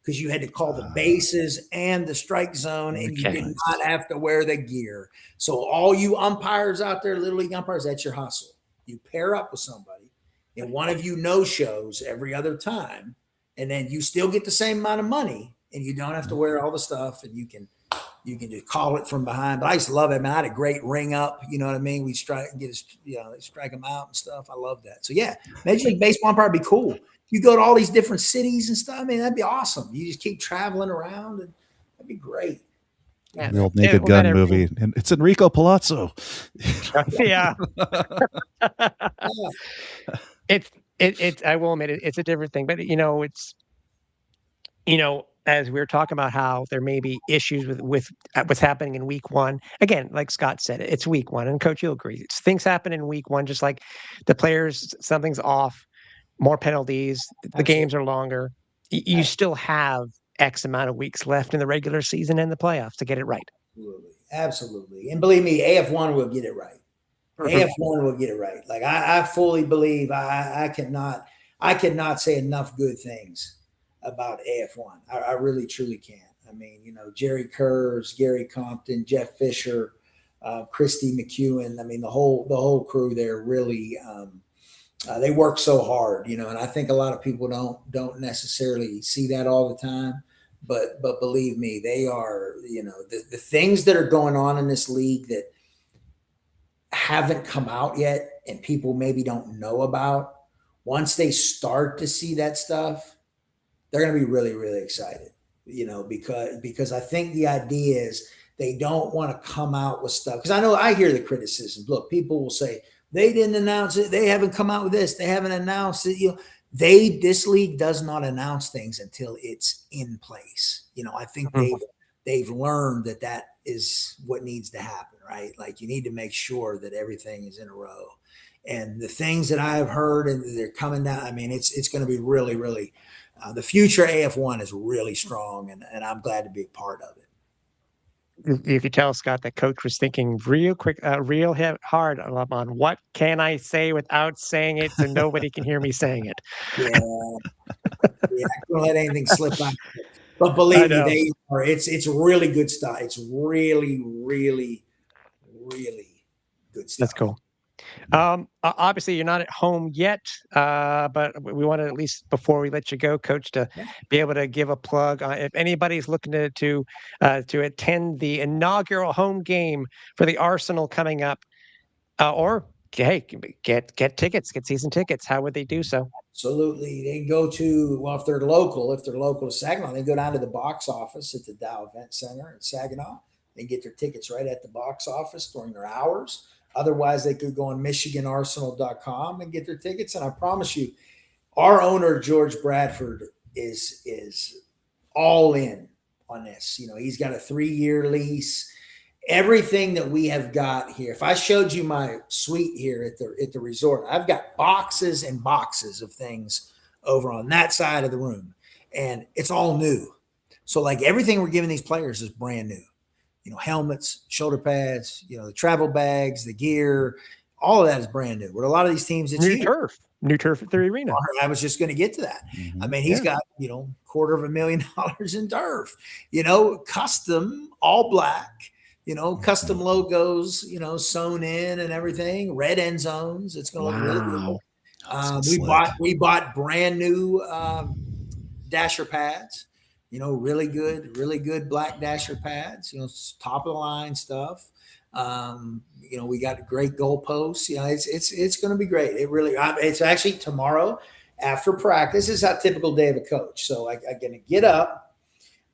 because you had to call the bases and the strike zone, and you did okay. not have to wear the gear. So all you umpires out there, Little League umpires, that's your hustle. You pair up with somebody, and one of you no shows every other time, and then you still get the same amount of money, and you don't have to wear all the stuff, and you can just call it from behind. But I used to love it, man. I had a great ring up. You know what I mean? We strike, they strike them out and stuff. I love that. So yeah, Major League Baseball umpire would be cool. You go to all these different cities and stuff. I mean, that'd be awesome. You just keep traveling around, and that'd be great. Yeah. The old Yeah, Naked well, not Gun everything. movie, and it's Enrico Palazzo. Yeah. Yeah. It's I will admit it, it's a different thing, but it's as we were talking about how there may be issues with what's happening in week one. Again, like Scott said, it's week one, and Coach, you'll agree. Things happen in week one, just like the players, something's off, more penalties, the games are longer. You still have X amount of weeks left in the regular season and the playoffs to get it right. Absolutely. Absolutely. And believe me, AF1 will get it right. AF1 will get it right. Like I fully believe I cannot say enough good things about AF1. I really truly can't. I mean, Jerry Kurz, Gary Compton, Jeff Fisher, Christy McEwen. I mean, the whole crew there really they work so hard, and I think a lot of people don't necessarily see that all the time. But believe me, they are, the things that are going on in this league that haven't come out yet and people maybe don't know about. Once they start to see that stuff, they're going to be really, really excited, because I think the idea is they don't want to come out with stuff. Because I know I hear the criticism. Look, people will say they didn't announce it. They haven't come out with this. They haven't announced it. This league does not announce things until it's in place. I think they've learned that is what needs to happen, right? Like you need to make sure that everything is in a row. And the things that I've heard and they're coming down, I mean, it's going to be really, really, the future AF1 is really strong, and I'm glad to be a part of it. You could tell Scott that Coach was thinking real quick, hard on what can I say without saying it so nobody can hear me saying it. Yeah, I don't let anything slip out. But I believe me, know. they are. It's really good stuff. It's really, really, really good stuff. That's cool. Obviously, you're not at home yet, but we want to at least before we let you go, Coach, to be able to give a plug. If anybody's looking to attend the inaugural home game for the Arsenal coming up, or hey, get tickets, get season tickets. How would they do so? Absolutely. They go to, well, if they're local to Saginaw, they go down to the box office at the Dow Event Center in Saginaw. They get their tickets right at the box office during their hours. Otherwise, they could go on MichiganArsenal.com and get their tickets. And I promise you, our owner, George Bradford, is all in on this. He's got a 3-year lease. Everything that we have got here. If I showed you my suite here at the resort, I've got boxes and boxes of things over on that side of the room, and it's all new. So like everything we're giving these players is brand new. helmets, shoulder pads, the travel bags, the gear, all of that is brand new. With a lot of these teams, it's new turf at the arena. I was just going to get to that. Mhm. I mean, he's got, $250,000 in turf, custom all black, custom logos, sewn in and everything, red end zones. It's going to look really good. We bought brand new dasher pads, really good black dasher pads, top of the line stuff. We got great goalposts. It's going to be great. It's actually tomorrow after practice. This is a typical day of a coach. So I'm going to get up.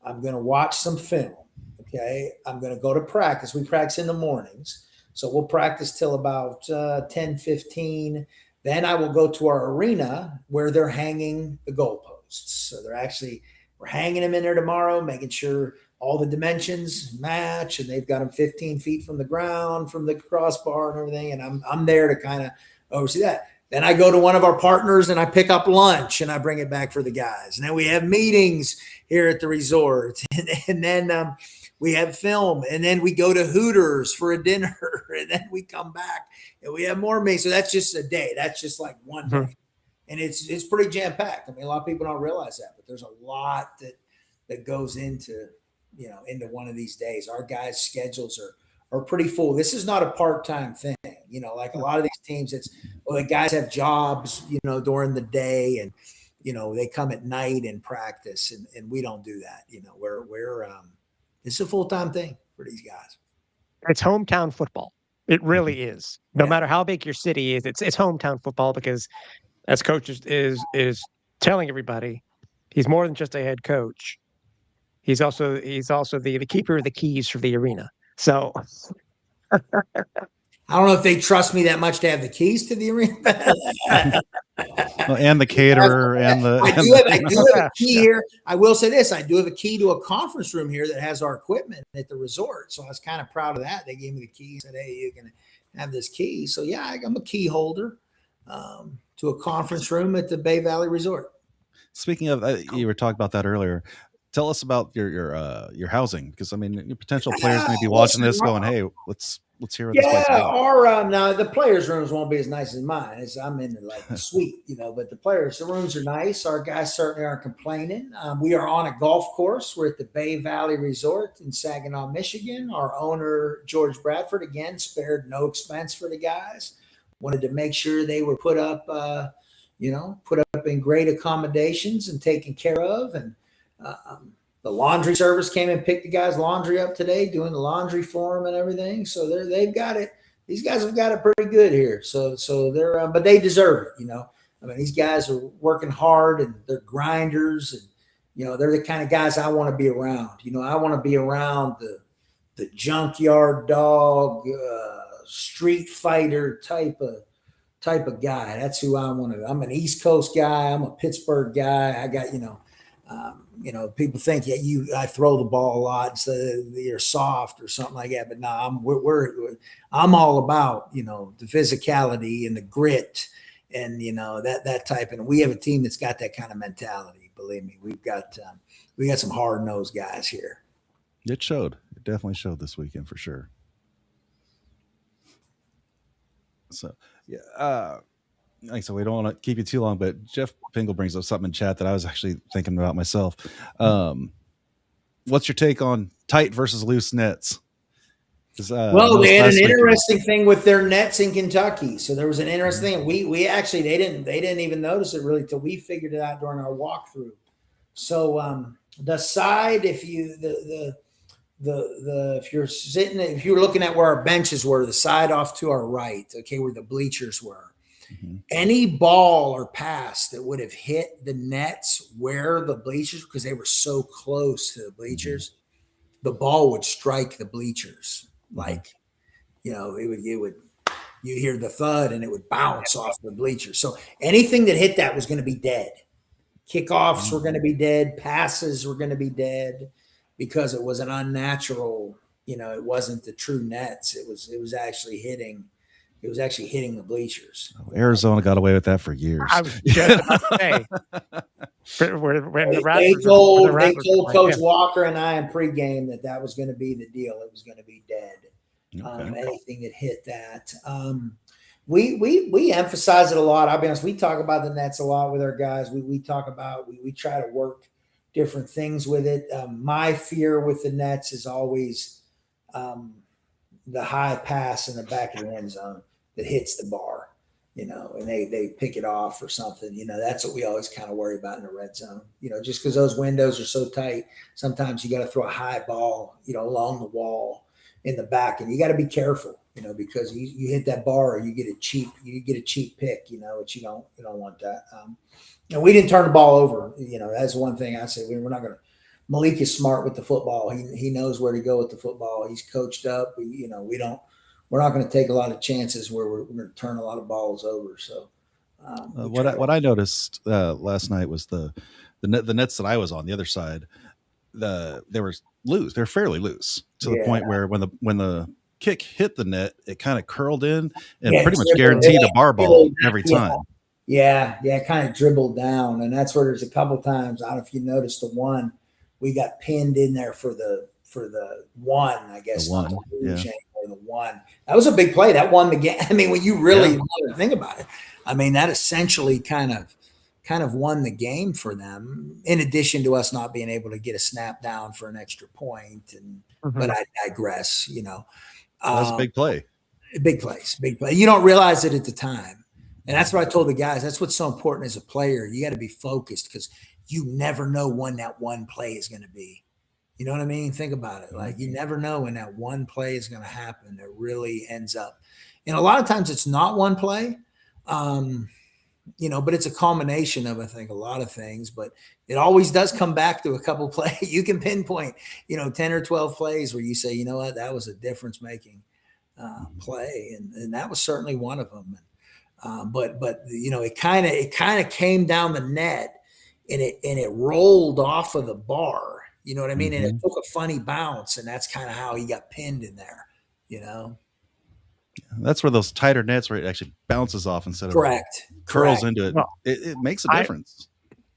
I'm going to watch some film. Okay. I'm going to go to practice. We practice in the mornings. So we'll practice till about 10:15. Then I will go to our arena where they're hanging the goalposts. So we're hanging them in there tomorrow, making sure all the dimensions match, and they've got them 15 feet from the ground, from the crossbar and everything. And I'm there to kind of oversee that. Then I go to one of our partners and I pick up lunch and I bring it back for the guys. And then we have meetings here at the resort. And then we have film. And then we go to Hooters for a dinner. And then we come back and we have more meetings. So that's just a day. That's just like one day. And it's pretty jam-packed. I mean, a lot of people don't realize that, but there's a lot that goes into one of these days. Our guys' schedules are pretty full. This is not a part-time thing. Like a lot of these teams, the guys have jobs, during the day, and they come at night and practice, and we don't do that. We're it's a full-time thing for these guys. It's hometown football. It really is. No matter how big your city is, it's hometown football, because as coach is telling everybody, he's more than just a head coach. He's also the keeper of the keys for the arena. So I don't know if they trust me that much to have the keys to the arena. Well, and the caterer I do have a key here. I will say this: I do have a key to a conference room here that has our equipment at the resort. So I was kind of proud of that. They gave me the key and said, "Hey, you can have this key." So yeah, I'm a key holder to a conference room at the Bay Valley Resort. Speaking of, you were talking about that earlier. Tell us about your housing, because I mean, your potential players may be watching this, going, "Hey, let's hear what this place is about." Our now the players' rooms won't be as nice as mine. I'm in the suite, but the rooms are nice. Our guys certainly aren't complaining. We are on a golf course. We're at the Bay Valley Resort in Saginaw, Michigan. Our owner, George Bradford, again spared no expense for the guys. Wanted to make sure they were put up in great accommodations and taken care of. And the laundry service came and picked the guys' laundry up today, doing the laundry for them and everything. So they've got it. These guys have got it pretty good here. So they're, but they deserve it. I mean, these guys are working hard and they're grinders, and they're the kind of guys I want to be around. I want to be around the junkyard dog, street fighter type of guy. That's who I want to. I'm an East Coast guy. I'm a Pittsburgh guy. I got people think I throw the ball a lot, so you're soft or something like that. But no, I'm all about the physicality and the grit and that type. And we have a team that's got that kind of mentality. Believe me, we got some hard nosed guys here. It showed. It definitely showed this weekend for sure. So yeah. Like I said, we don't want to keep you too long, but Jeff Pingle brings up something in chat that I was actually thinking about myself. What's your take on tight versus loose nets? Well, they had an interesting thing with their nets in Kentucky. So there was an interesting thing. We actually they didn't even notice it really till we figured it out during our walkthrough. So the side, if you're looking at where our benches were, the side off to our right, okay, where the bleachers were. Mm-hmm. Any ball or pass that would have hit the nets where the bleachers, because they were so close to the bleachers, mm-hmm. the ball would strike the bleachers. Like, it would, you'd hear the thud and it would bounce off the bleachers. So anything that hit that was going to be dead. Kickoffs were going to be dead. Passes were going to be dead because it was an unnatural, it wasn't the true nets. It was actually hitting It was actually hitting the bleachers. Arizona got away with that for years. I was just about to say. When the They Rattlers told were playing, Coach yeah. Walker and I in pregame that was going to be the deal. It was going to be dead. Okay. Anything that hit that. We emphasize it a lot. I'll be honest. We talk about the Nets a lot with our guys. We talk about we try to work different things with it. My fear with the Nets is always the high pass in the back of the end zone that hits the bar, and they pick it off or something. That's what we always kind of worry about in the red zone. Just because those windows are so tight, sometimes you got to throw a high ball, along the wall in the back, and you got to be careful, because you hit that bar or you get a cheap pick, which you don't want that. And we didn't turn the ball over. That's one thing I say. We're not going to. Malik is smart with the football. He knows where to go with the football. He's coached up. We're not going to take a lot of chances where we're going to turn a lot of balls over. So what I noticed last night was the Nets that I was on the other side. They were loose. They're fairly loose to the point where when the kick hit the net, it kind of curled in and pretty much guaranteed a bar ball every time. Yeah, kind of dribbled down, and that's where there's a couple times. I don't know if you noticed the one we got pinned in there for the one. I guess the one, or the one. That was a big play. That won the game. I mean, when you really think about it, I mean that essentially kind of won the game for them. In addition to us not being able to get a snap down for an extra point, but I digress. That's a big play. Big plays, big play. You don't realize it at the time. And that's what I told the guys. That's what's so important as a player. You got to be focused because you never know when that one play is going to be. You know what I mean? Think about it. Like you never know when that one play is going to happen that really ends up. And a lot of times it's not one play, but it's a culmination of, I think, a lot of things. But it always does come back to a couple plays. You can pinpoint, 10 or 12 plays where you say, you know what, that was a difference-making play. And that was certainly one of them. But it kind of came down the net and it rolled off of the bar, you know what I mean? And it took a funny bounce, and that's kind of how he got pinned in there, That's where those tighter nets where it actually bounces off instead of curls into it. Well, It makes a difference.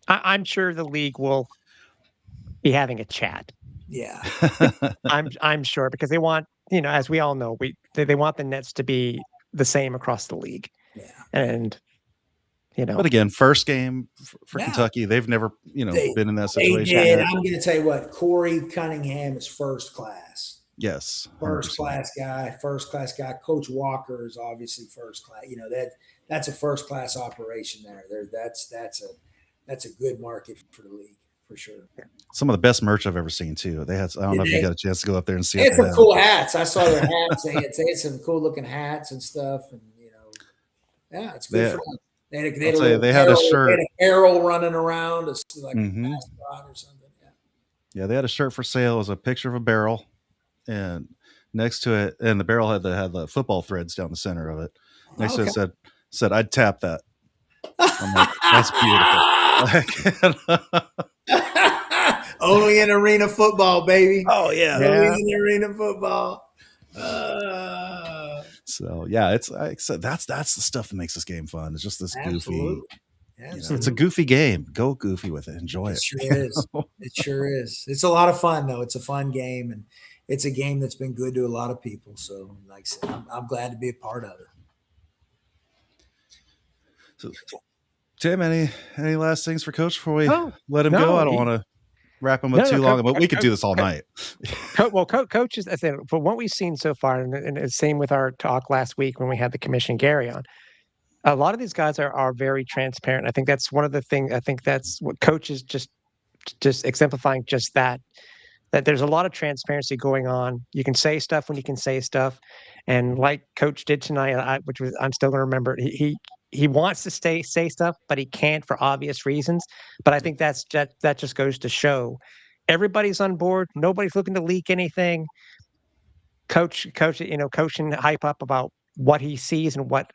I'm sure the league will be having a chat. Yeah. I'm sure because they want, as we all know, they want the Nets to be the same across the league. Yeah. And but again, first game for Kentucky, they've never, been in that situation. They did. I'm going to tell you what, Corey Cunningham is first class. Yes. 100%. First class guy. Coach Walker is obviously first class. That's a first class operation there. That's a good market for the league for sure. Some of the best merch I've ever seen too. I don't know if you got a chance to go up there and see. They had some cool hats. I saw their hats. They had some cool looking hats and stuff. And it's good for them. They had a shirt. They had an arrow running around, like a mascot or something. Yeah, they had a shirt for sale. It was a picture of a barrel, and next to it, and the barrel had the football threads down the center of it. Next to it said, "I'd tap that." I'm like, that's beautiful. Only in arena football, baby. Oh yeah, only in arena football. So yeah, it's like I said, that's the stuff that makes this game fun. It's just this goofy. It's a goofy game. Go goofy with it. Enjoy it. It sure is. It sure is. It's a lot of fun though. It's a fun game, and it's a game that's been good to a lot of people. So, like I said, I'm glad to be a part of it. So, Tim, any last things for Coach before we let him go? I don't want to wrap him up too long, but we could do this all night. Coach is, I said, for what we've seen so far, and the same with our talk last week when we had the commission Gary on, a lot of these guys are very transparent. I think that's one of the things. I think that's what Coach is just exemplifying just that there's a lot of transparency going on. You can say stuff when you can say stuff, and like Coach did tonight, I'm still going to remember it. He wants to say stuff, but he can't for obvious reasons. But I think that just goes to show everybody's on board. Nobody's looking to leak anything. Coach, Coach can hype up about what he sees and what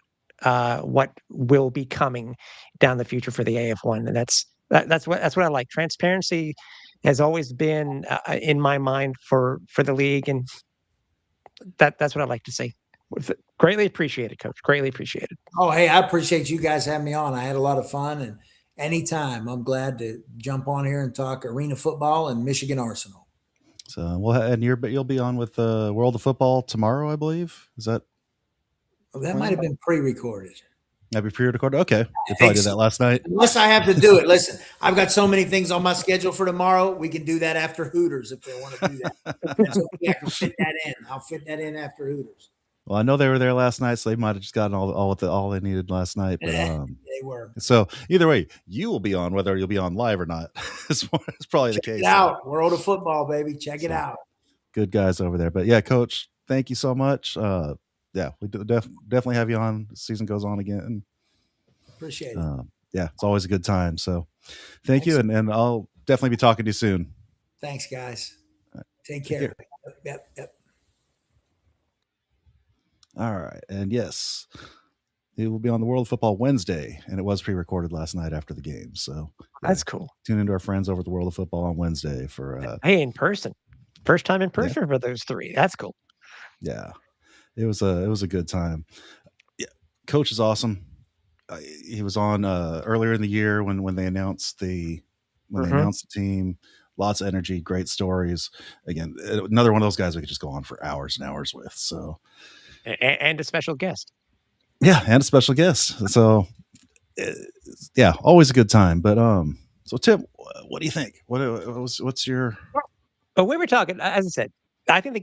will be coming down the future for the AF1, and that's what I like. Transparency has always been in my mind for the league, and that's what I like to see. Greatly appreciated, Coach. Greatly appreciated. Oh, hey, I appreciate you guys having me on. I had a lot of fun, and anytime I'm glad to jump on here and talk arena football and Michigan Arsenal. So and you'll be on with World of Football tomorrow, I believe. Is that Well, that might have been pre-recorded. That'd be pre-recorded? Okay. They probably did that last night. Unless I have to do it. Listen, I've got so many things on my schedule for tomorrow. We can do that after Hooters if they want to do that. That's okay. I can fit that in. I'll fit that in after Hooters. Well, I know they were there last night, so they might have just gotten all they needed last night. But they were. So either way, you will be on, whether you'll be on live or not. It's probably Check the case. it out. World of Football, baby. Check it out. Good guys over there. But yeah, Coach, thank you so much. Yeah, we definitely have you on. The season goes on again. Appreciate it. Yeah, it's always a good time. So thank you, and I'll definitely be talking to you soon. Thanks, guys. Take care. Yep. All right. And yes, it will be on the World of Football Wednesday, and it was pre-recorded last night after the game. So that's cool. Tune into our friends over at the World of Football on Wednesday for in person. First time in person for those three. That's cool. Yeah. It was a good time. Yeah. Coach is awesome. He was on earlier in the year when they announced they announced the team. Lots of energy, great stories. Again, another one of those guys we could just go on for hours and hours with. So, and a special guest. Yeah, and a special guest. So, yeah, always a good time. But so Tim, what do you think? What's your? Oh, we were talking. As I said, I think the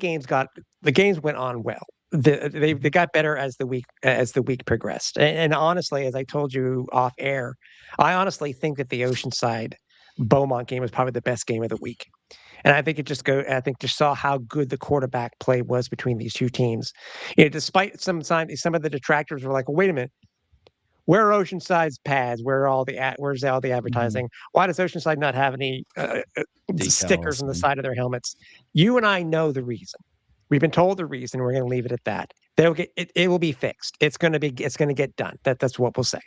games went on well. They got better as the week progressed. And honestly, as I told you off air, I honestly think that the Oceanside Beaumont game was probably the best game of the week. And I think just saw how good the quarterback play was between these two teams. Despite some of the detractors were like, well, wait a minute, where are Oceanside's pads? Where's all the advertising? Mm-hmm. Why does Oceanside not have any stickers on the side of their helmets? You and I know the reason. We've been told the reason. We're going to leave it at that. It will be fixed. It's going to get done. That's what we'll say.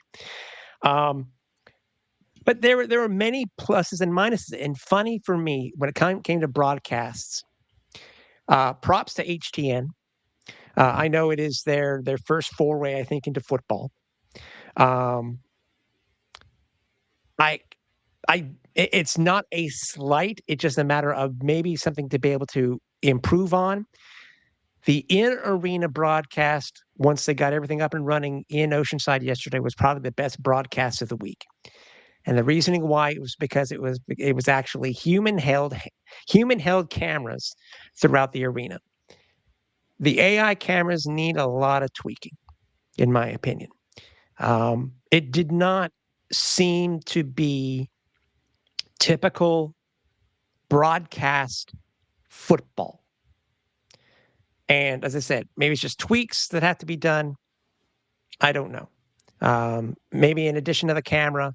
But there were many pluses and minuses. And funny for me, when it came to broadcasts, props to HTN. I know it is their first foray, I think, into football. It's not a slight. It's just a matter of maybe something to be able to improve on. The in-arena broadcast, once they got everything up and running in Oceanside yesterday, was probably the best broadcast of the week. And the reasoning why it was because it was actually human held cameras throughout the arena. The AI cameras need a lot of tweaking, in my opinion. It did not seem to be typical broadcast football. And as I said, maybe it's just tweaks that have to be done. I don't know. Maybe in addition to the camera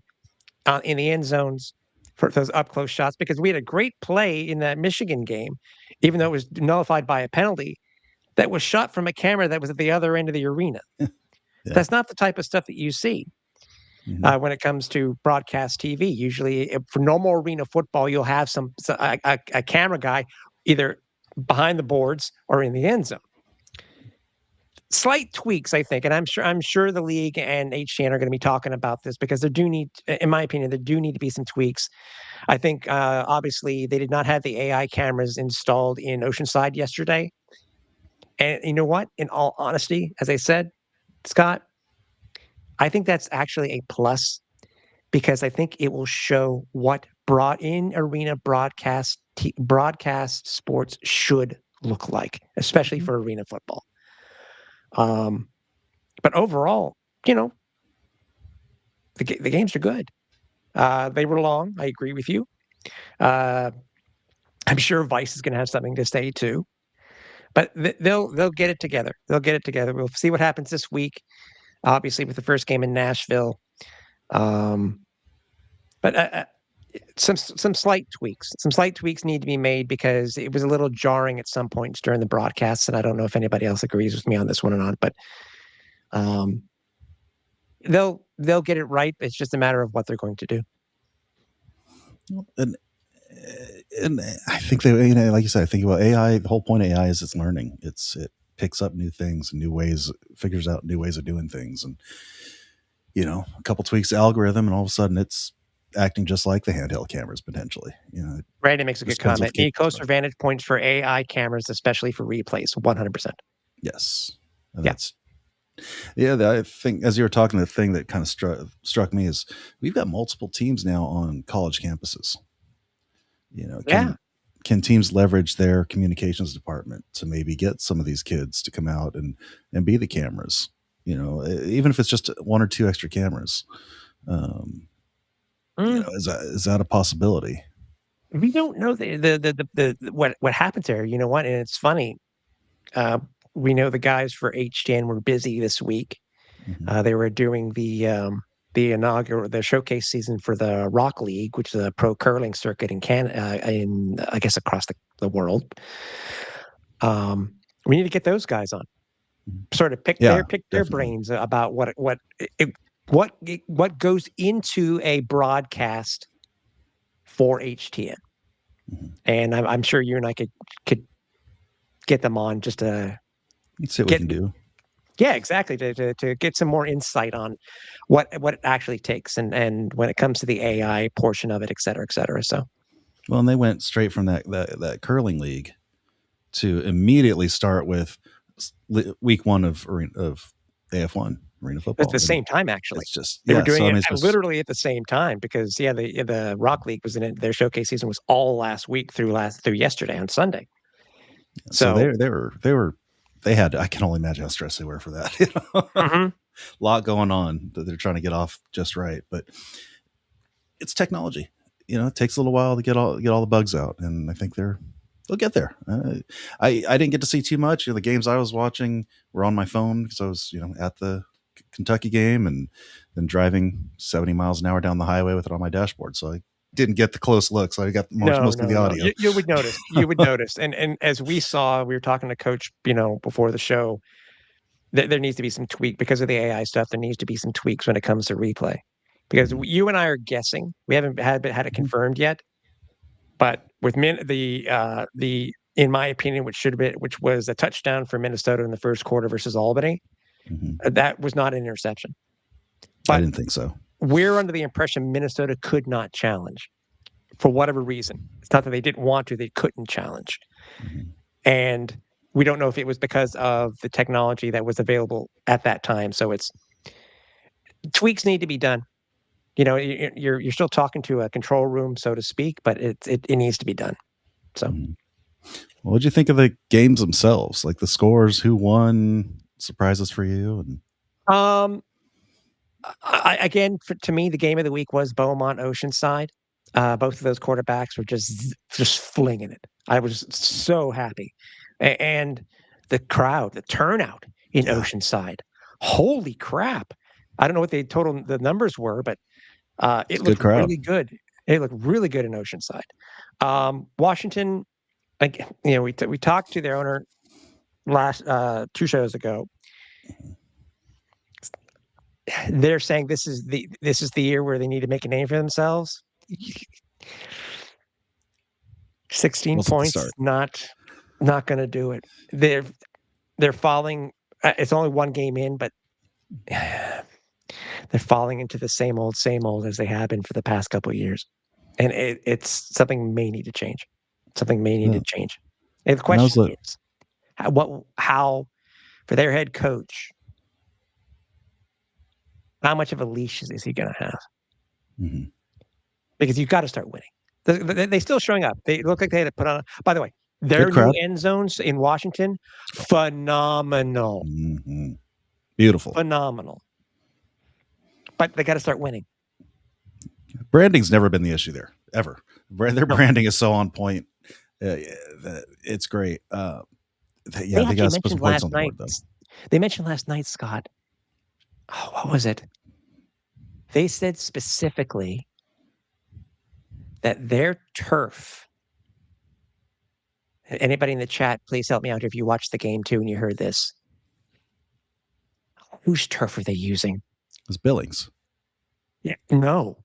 in the end zones for those up-close shots, because we had a great play in that Michigan game, even though it was nullified by a penalty, that was shot from a camera that was at the other end of the arena. Yeah. That's not the type of stuff that you see when it comes to broadcast TV. Usually for normal arena football, you'll have a camera guy either behind the boards or in the end zone. Slight tweaks, I think, and I'm sure the league and HTN are going to be talking about this because there do need, in my opinion, there do need to be some tweaks. I think obviously they did not have the AI cameras installed in Oceanside yesterday. And you know what? In all honesty, as I said, Scott, I think that's actually a plus because I think it will show what in-arena broadcast sports should look like, especially for arena football. But overall, the games are good. They were long. I agree with you. I'm sure Vice is going to have something to say too. But they'll get it together. They'll get it together. We'll see what happens this week. Obviously, with the first game in Nashville. But some slight tweaks. Some slight tweaks need to be made because it was a little jarring at some points during the broadcast, and I don't know if anybody else agrees with me on this one or not. But they'll get it right. It's just a matter of what they're going to do. And I think they, like you said, I think AI. The whole point of AI is it's learning. It picks up new things and new ways, figures out new ways of doing things, and a couple tweaks the algorithm, and all of a sudden it's acting just like the handheld cameras potentially. Brandon makes a good depends what comment. Need capabilities closer are. vantage points for AI cameras, especially for replays. 100%. Yes, and Yeah. that's I think as you were talking, the thing that kind of struck me is we've got multiple teams now on college campuses. Yeah. Can teams leverage their communications department to maybe get some of these kids to come out and be the cameras? Even if it's just one or two extra cameras. Is that a possibility? We don't know what happens there. You know what? And it's funny. We know the guys for HDN were busy this week. Mhm. They were doing the showcase season for the Rock League, which is a pro curling circuit in Canada, I guess across the world. We need to get those guys on, sort of pick Yeah, their definitely. brains about what goes into a broadcast for HTN. Mhm. And I'm sure you and I could get them on just to Let's see what we get can do. yeah, exactly, to get some more insight on what it actually takes and when it comes to the AI portion of it, et cetera, et cetera. So Well, and they went straight from that curling league to immediately start with week one of AF1 arena at football. the same time, actually, It's just they were yeah. doing So I it mean, it's just, literally at the same time because the Rock League was in it. Their showcase season was all last week through yesterday on Sunday. so So they had. I can only imagine how stressed they were for that. mhm. A lot going on that they're trying to get off just right, but it's technology. It takes a little while to get all the bugs out, and I think they'll get there. I didn't get to see too much. The games I was watching were on my phone because I was at the Kentucky game and then driving 70 miles an hour down the highway with it on my dashboard. So I didn't get the close look. So I got most of the No. audio. You would notice. You would notice. And as we were talking to Coach, before the show, there needs to be some tweak because of the AI stuff. There needs to be some tweaks when it comes to replay, because Mhm. you and I are guessing. We haven't had it Mhm. confirmed yet, but with in my opinion, which was a touchdown for Minnesota in the first quarter versus Albany, Mhm. that was not an interception. I But didn't think so. we're under the impression Minnesota could not challenge for whatever reason. It's not that they didn't want to; they couldn't challenge. Mhm. And we don't know if it was because of the technology that was available at that time. So it's tweaks need to be done. You're still talking to a control room, so to speak, but it needs to be done. So Mhm. What did you think of the games themselves? Like the scores, who won, surprises for you? And um again, to me, the game of the week was Beaumont Oceanside. Both of those quarterbacks were just flinging it. I was so happy, and the crowd, the turnout in yeah, Oceanside. Holy crap! I don't know what the numbers were, but it's it a good looked crowd. really good. It looked really good in Oceanside. Washington, like we talked to their owner last 2 shows ago. They're saying this is the year where they need to make a name for themselves. 16 Wasn't the points, start. not going to do it. They're falling. It's only one game in, but they're falling into the same old as they have been for the past couple of years, and it's something may need to change. Something may need Yeah. to change. And the And I was question is, how for their head coach, how much of a leash is he going to have? Mhm. Because you've got to start winning. They still showing up. They look like they had to put on. By the way, Good their new crowd. end zones in Washington, phenomenal, Mhm. Beautiful. phenomenal. But they got to start winning. Branding's never been the issue there ever. Their No. branding is so on point. That it's great. They got to put some points on the board though. They mentioned last night, Scott. Oh, what was it? They said specifically that their turf. Anybody in the chat, please help me out if you watched the game too and you heard this. Whose turf are they using? It's Billings. Yeah, no.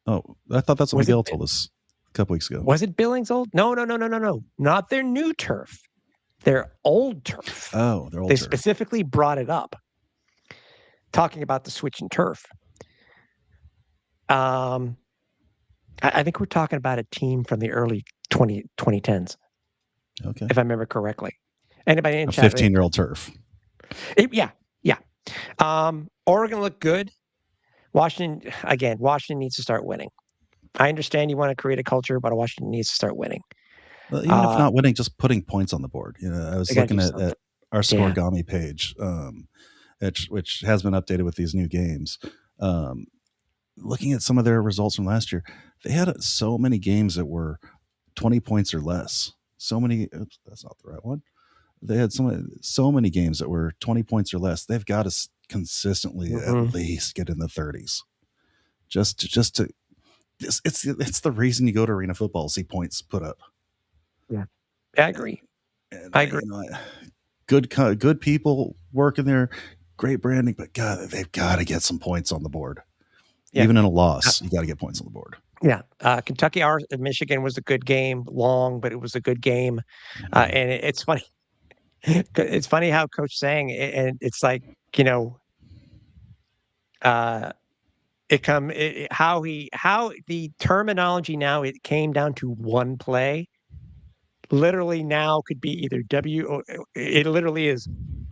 Oh, I thought that's what Was it Miguel told us a couple weeks ago. Was it Billings old? No. Not their new turf. their old turf. Oh, their old They turf. specifically brought it up, talking about the switch in turf. I think we're talking about a team from the early 2010s, Okay. if I remember correctly. Anybody in A chat? 15-year-old turf. Yeah. Oregon looked good. Washington needs to start winning. I understand you want to create a culture, but Washington needs to start winning. Well, even if not winning, just putting points on the board. I was They gotta looking do at something. our Yeah. Scoregami page, which has been updated with these new games. Looking at some of their results from last year, they had so many games that were 20 points or less. So many. Oops, that's not the right one. They had so many games that were 20 points or less. They've got to consistently at least get in the 30s. Just to it's the reason you go to arena football, see points put up. Yeah, I agree. And I agree. Good people working there, great branding, but God, they've got to get some points on the board. Yeah. Even in a loss, you got to get points on the board. Yeah, Kentucky, Michigan was a good game, long, but it was a good game. And it's funny. It's funny how Coach sang, and it's like, how the terminology now, it came down to one play. Literally now could be either it literally is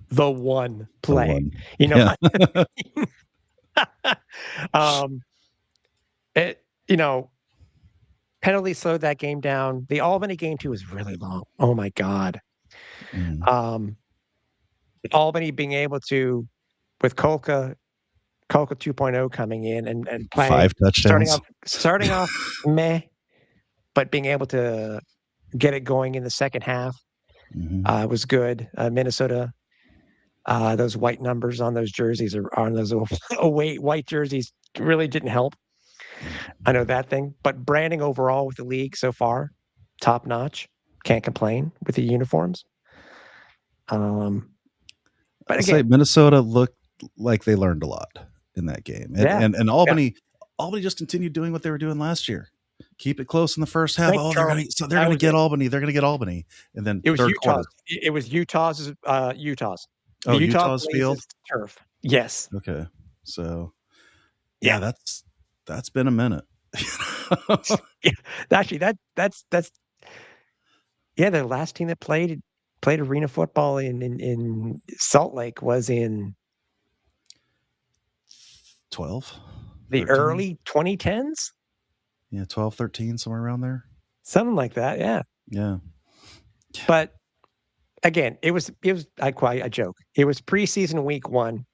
the one play. Yeah. It penalty slowed that game down. The Albany game too was really long. Oh my God. Albany being able to, with Kolka 2.0 coming in and playing 5 touchdowns. starting off meh, but being able to get it going in the second half was good. Minnesota, those white numbers on those jerseys or on those white jerseys really didn't help. I know that thing, but branding overall with the league so far, top notch. Can't complain with the uniforms. But I'll say Minnesota looked like they learned a lot in that game, and Albany just continued doing what they were doing last year. Keep it close in the first half. They're going to get Albany. They're going to get Albany, and then it was third Utah's. quarter. It was Utah's. Utah's. Oh, Utah's field turf. Yes. Okay. So, yeah, that's been a minute. Yeah, actually, that's the last team that played arena football in Salt Lake was in 12, the 13? early 2010s. Yeah, 12, 13, somewhere around there. Something like that. Yeah. Yeah. But again, it was quite a joke. It was preseason week 1.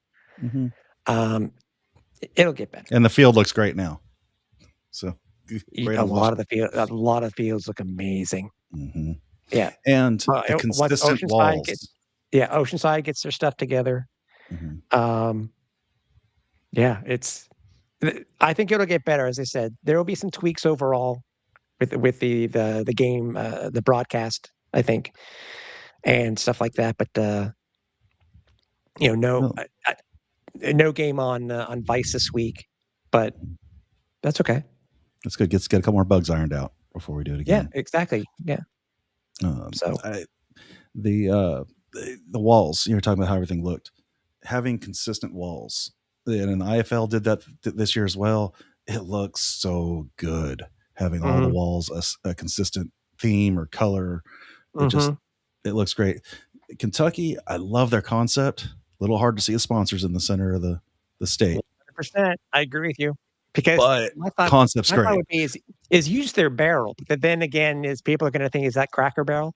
It'll get better. And the field looks great now. So a lot of fields look amazing. Yeah. And the consistent walls. Oceanside gets their stuff together. Yeah, I think it'll get better. As I said, there will be some tweaks overall with the game, the broadcast, I think, and stuff like that. But no game on Vice this week, but that's okay. That's good. Get a couple more bugs ironed out before we do it again. Yeah, exactly. Yeah. The walls, you were talking about how everything looked. Having consistent walls, and the IFL did that this year as well. It looks so good having all the walls a consistent theme or color. It looks great. Kentucky, I love their concept. A little hard to see the sponsors in the center of the state. 100%. I agree with you. Because concept's great. Would be is use their barrel. But then again, people are going to think, is that Cracker Barrel?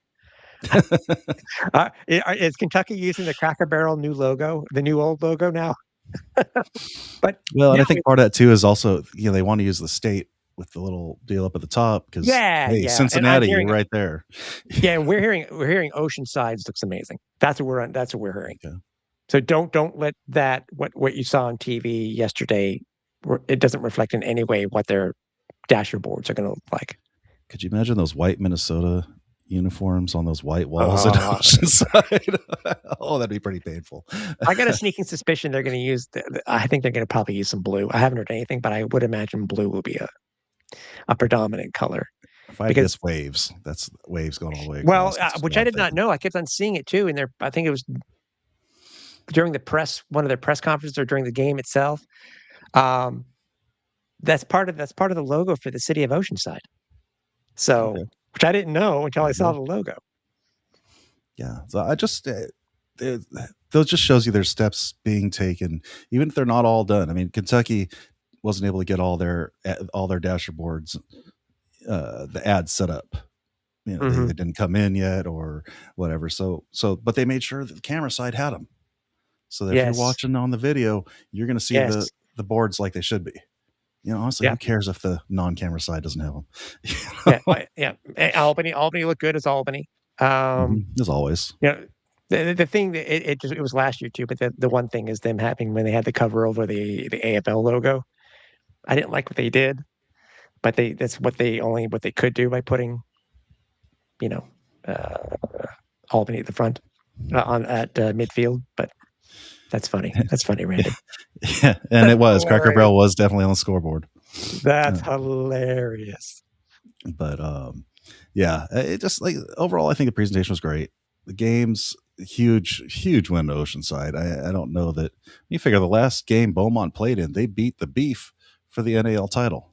Is Kentucky using the Cracker Barrel new logo, the new old logo now? But and I think part of that too is also they want to use the state with the little deal up at the top because Cincinnati, you're right there. Yeah, and we're hearing Oceanside looks amazing. That's what we're hearing. Okay. So don't let that what you saw on TV yesterday. It doesn't reflect in any way what their dasher boards are going to look like. Could you imagine those white Minnesota uniforms on those white walls at Oceanside? That'd be pretty painful. I got a sneaking suspicion they're going to use. I think they're going to probably use some blue. I haven't heard anything, but I would imagine blue will be a predominant color. If I because guess waves, that's waves going all the way well, across. That's which what I I'm did not thinking. know. I kept on seeing it too, and I think it was during the one of their press conferences or during the game itself. Um, that's part of the logo for the city of Oceanside. So, Okay. which I didn't know until I saw Yeah. the logo. Yeah. So I just it, those just shows you there's steps being taken, even if they're not all done. I mean, Kentucky wasn't able to get all their dashboards, the ads set up. You know, they Mhm. didn't come in yet or whatever. But they made sure that the camera side had them. So that if you're Yes. watching on the video, you're going to see Yes. the boards like they should be. You know, honestly, Yeah. who cares if the non-camera side doesn't have them? You Yeah. know? Yeah. Albany looked good as Albany. Um, As always. you know, the thing that it was last year too, but the one thing is them having when they had the cover over the AFL logo. I didn't like what they did, but that's what they could do by putting, you know, uh, Albany at the front on at midfield. But that's funny. That's funny, Randy. Yeah, and That's it was Cracker hilarious. Barrel was definitely on the scoreboard. That's Uh, hilarious. but yeah, it just like overall, I think the presentation was great. The game's huge win to Oceanside. I don't know that you figure the last game Beaumont played in, they beat the Beef for the NAL title.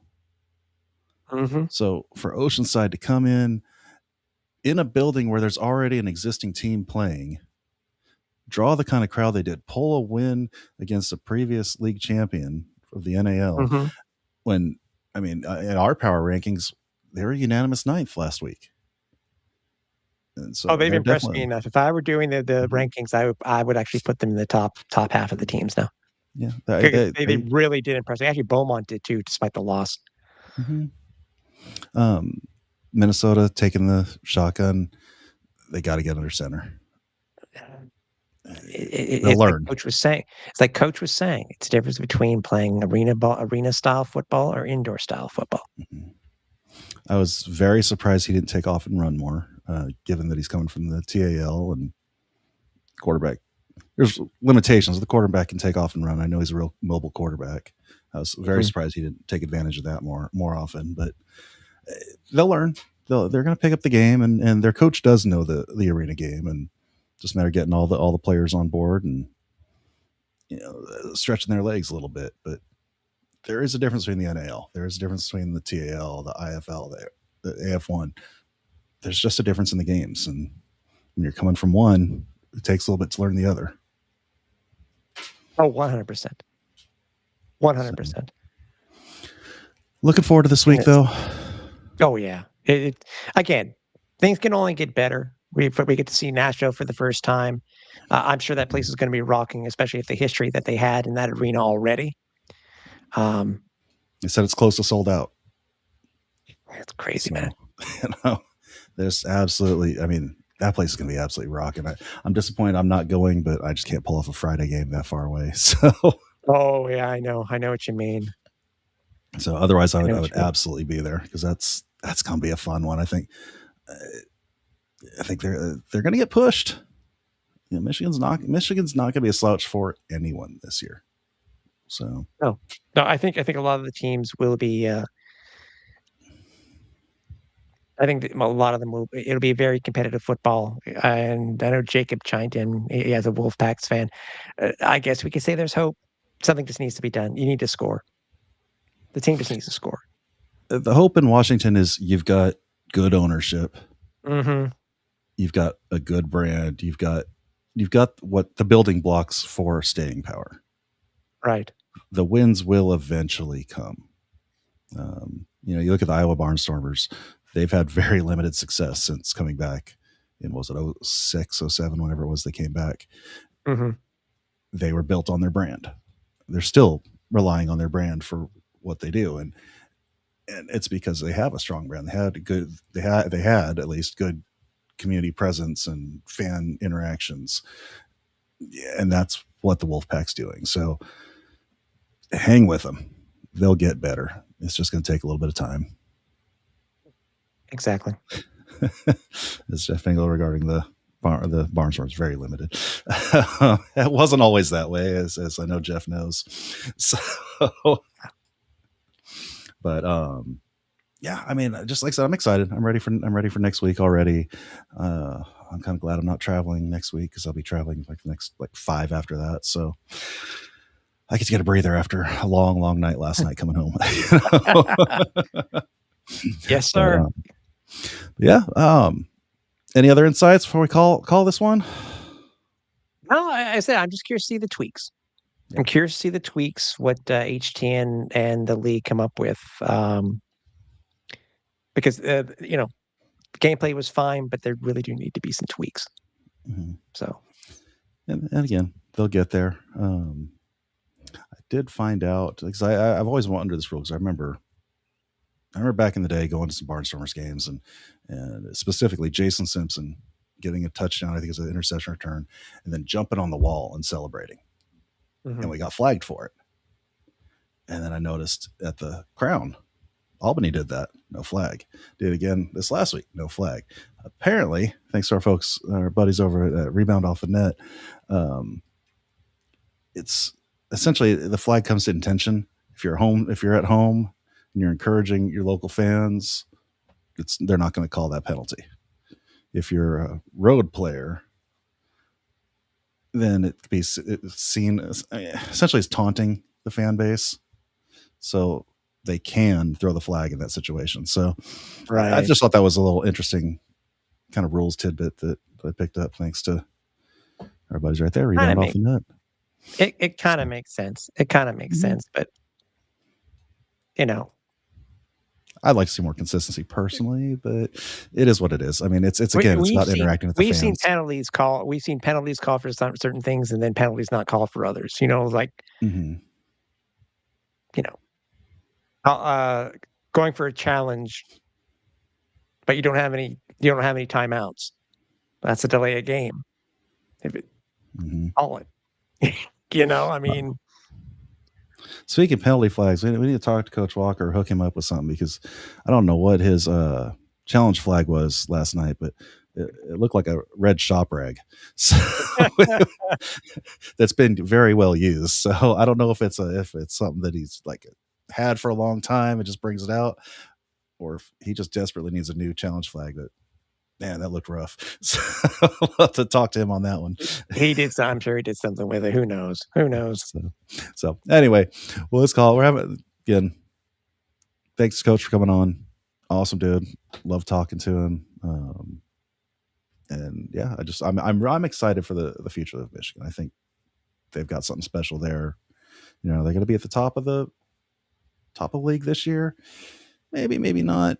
Hmm. So for Oceanside to come in a building where there's already an existing team playing, draw the kind of crowd they did, pull a win against a previous league champion of the NAL, Hmm. when I mean, in our power rankings, they were unanimous ninth last week. And Oh, so they've they're impressed me definitely, enough. If I were doing the Mhm. rankings, I would actually put them in the top half of the teams now. Yeah, 'Cause they really did impress me. Actually, Beaumont did too, despite the loss. mhm. um, Minnesota taking the shotgun. They got to get under center. They'll It's like learn. Coach was saying. It's like Coach was saying. It's the difference between playing arena style football or indoor style football. Mhm. I was very surprised he didn't take off and run more, given that he's coming from the TAL and quarterback. There's limitations. The quarterback can take off and run. I know he's a real mobile quarterback. I was very Mhm. surprised he didn't take advantage of that more often. But they'll learn. They're going to pick up the game, and their coach does know the arena game, and just a matter of getting all the players on board and stretching their legs a little bit. But there is a difference between the NAL. There is a difference between the TAL, the IFL, the AF1. There's just a difference in the games, and when you're coming from one, it takes a little bit to learn the other. Oh, 100%. So, 100%. looking forward to this And week, though. oh yeah. Again, things can only get better. We get to see Nashville for the first time. I'm sure that place is going to be rocking, especially if the history that they had in that arena already. Um, They said it's close to sold out. it's crazy, So, man. there's absolutely, I mean, that place is going to be absolutely rocking. I'm disappointed I'm not going, but I just can't pull off a Friday game that far away. Oh yeah, I know what you mean. So otherwise, I know I what would you mean. absolutely be there because that's going to be a fun one. I think they're going to get pushed. Michigan's not going to be a slouch for anyone this year. So No, no, I think a lot of the teams will be. I think that a lot of them will. It'll be very competitive football, and I know Jacob chimed in. He as a Wolfpack fan. I guess we could say there's hope. Something just needs to be done. You need to score. The team just needs to score. the hope in Washington is you've got good ownership, Hmm. you've got a good brand, you've got what the building blocks for staying power. Right. The wins will eventually come. You look at the Iowa Barnstormers; they've had very limited success since coming back. In was it 06, 07, whenever it was they came back. Hmm. They were built on their brand. They're still relying on their brand for what they do, and it's because they have a strong brand. They had at least good community presence and fan interactions, and that's what the Wolfpack's doing. So hang with them; they'll get better. It's just going to take a little bit of time. Exactly. As Jeff Engel regarding the Barnstorm is very limited. It wasn't always that way, as I know Jeff knows. So, but yeah, I mean, just like I said, I'm excited. I'm ready for next week already. I'm kind of glad I'm not traveling next week because I'll be traveling like the next like 5 after that. So I get to get a breather after a long, long night last night coming home. Yes, But, sir. yeah. Any other insights before we call this one? No, I said I'm just curious to see the tweaks. Yeah. I'm curious to see the tweaks, what HTN and the league come up with, because the gameplay was fine, but there really do need to be some tweaks. Mhm. So, And again, they'll get there. I did find out because I've always wanted under this rule because I remember back in the day going to some Barnstormers games and specifically Jason Simpson getting a touchdown. I think it was an interception return, and then jumping on the wall and celebrating, and we got flagged for it. And then I noticed at the Crown, Albany did that, no flag. Did it again this last week, no flag. Apparently, thanks to our buddies over at Rebound Off the Net, it's essentially the flag comes to intention. If you're at home and you're encouraging your local fans, they're not going to call that penalty. If you're a road player, then it could be seen as essentially as taunting the fan base. So they can throw the flag in that situation. So I just thought that was a little interesting kind of rules tidbit that I picked up thanks to our buddies right there. Rebound off the net. It kind of makes sense. It kind of makes sense, but I'd like to see more consistency personally, but it is what it is. I mean, it's again, it's about interacting with the fans. We've seen penalties called for certain things, and then penalties not called for others. Like going for a challenge, but you don't have any timeouts. That's a delay of game. If it call it, I mean. Speaking of penalty flags, we need to talk to Coach Walker, hook him up with something because I don't know what his challenge flag was last night, but it looked like a red shop rag. So that's been very well used. So I don't know if it's something that he's like had for a long time and just brings it out, or if he just desperately needs a new challenge flag. But man, that looked rough. So I'll have to talk to him on that one. I'm sure he did something with it. Who knows? So anyway, well, let's call it. We're having again. Thanks, Coach, for coming on. Awesome, dude. Love talking to him. And yeah, I'm excited for the future of Michigan. I think they've got something special there. They're going to be at the top of the league this year. Maybe not,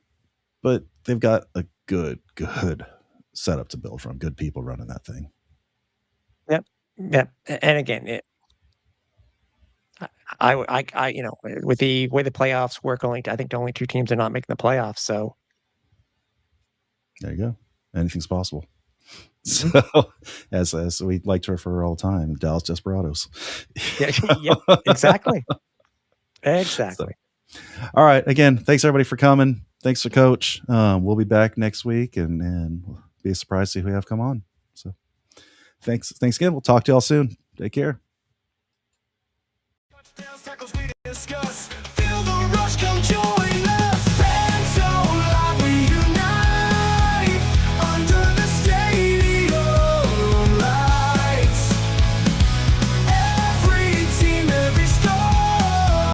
but they've got a good setup to build from. Good people running that thing. Yep. And again, I with the way the playoffs work, I think only 2 teams are not making the playoffs. So there you go. Anything's possible. So, as we like to refer all the time, Dallas Desperados. Yeah, exactly. So, all right. Again, thanks everybody for coming. Thanks to Coach. We'll be back next week and we'll be surprised to see who we have come on. So thanks again. We'll talk to y'all soon. Take care.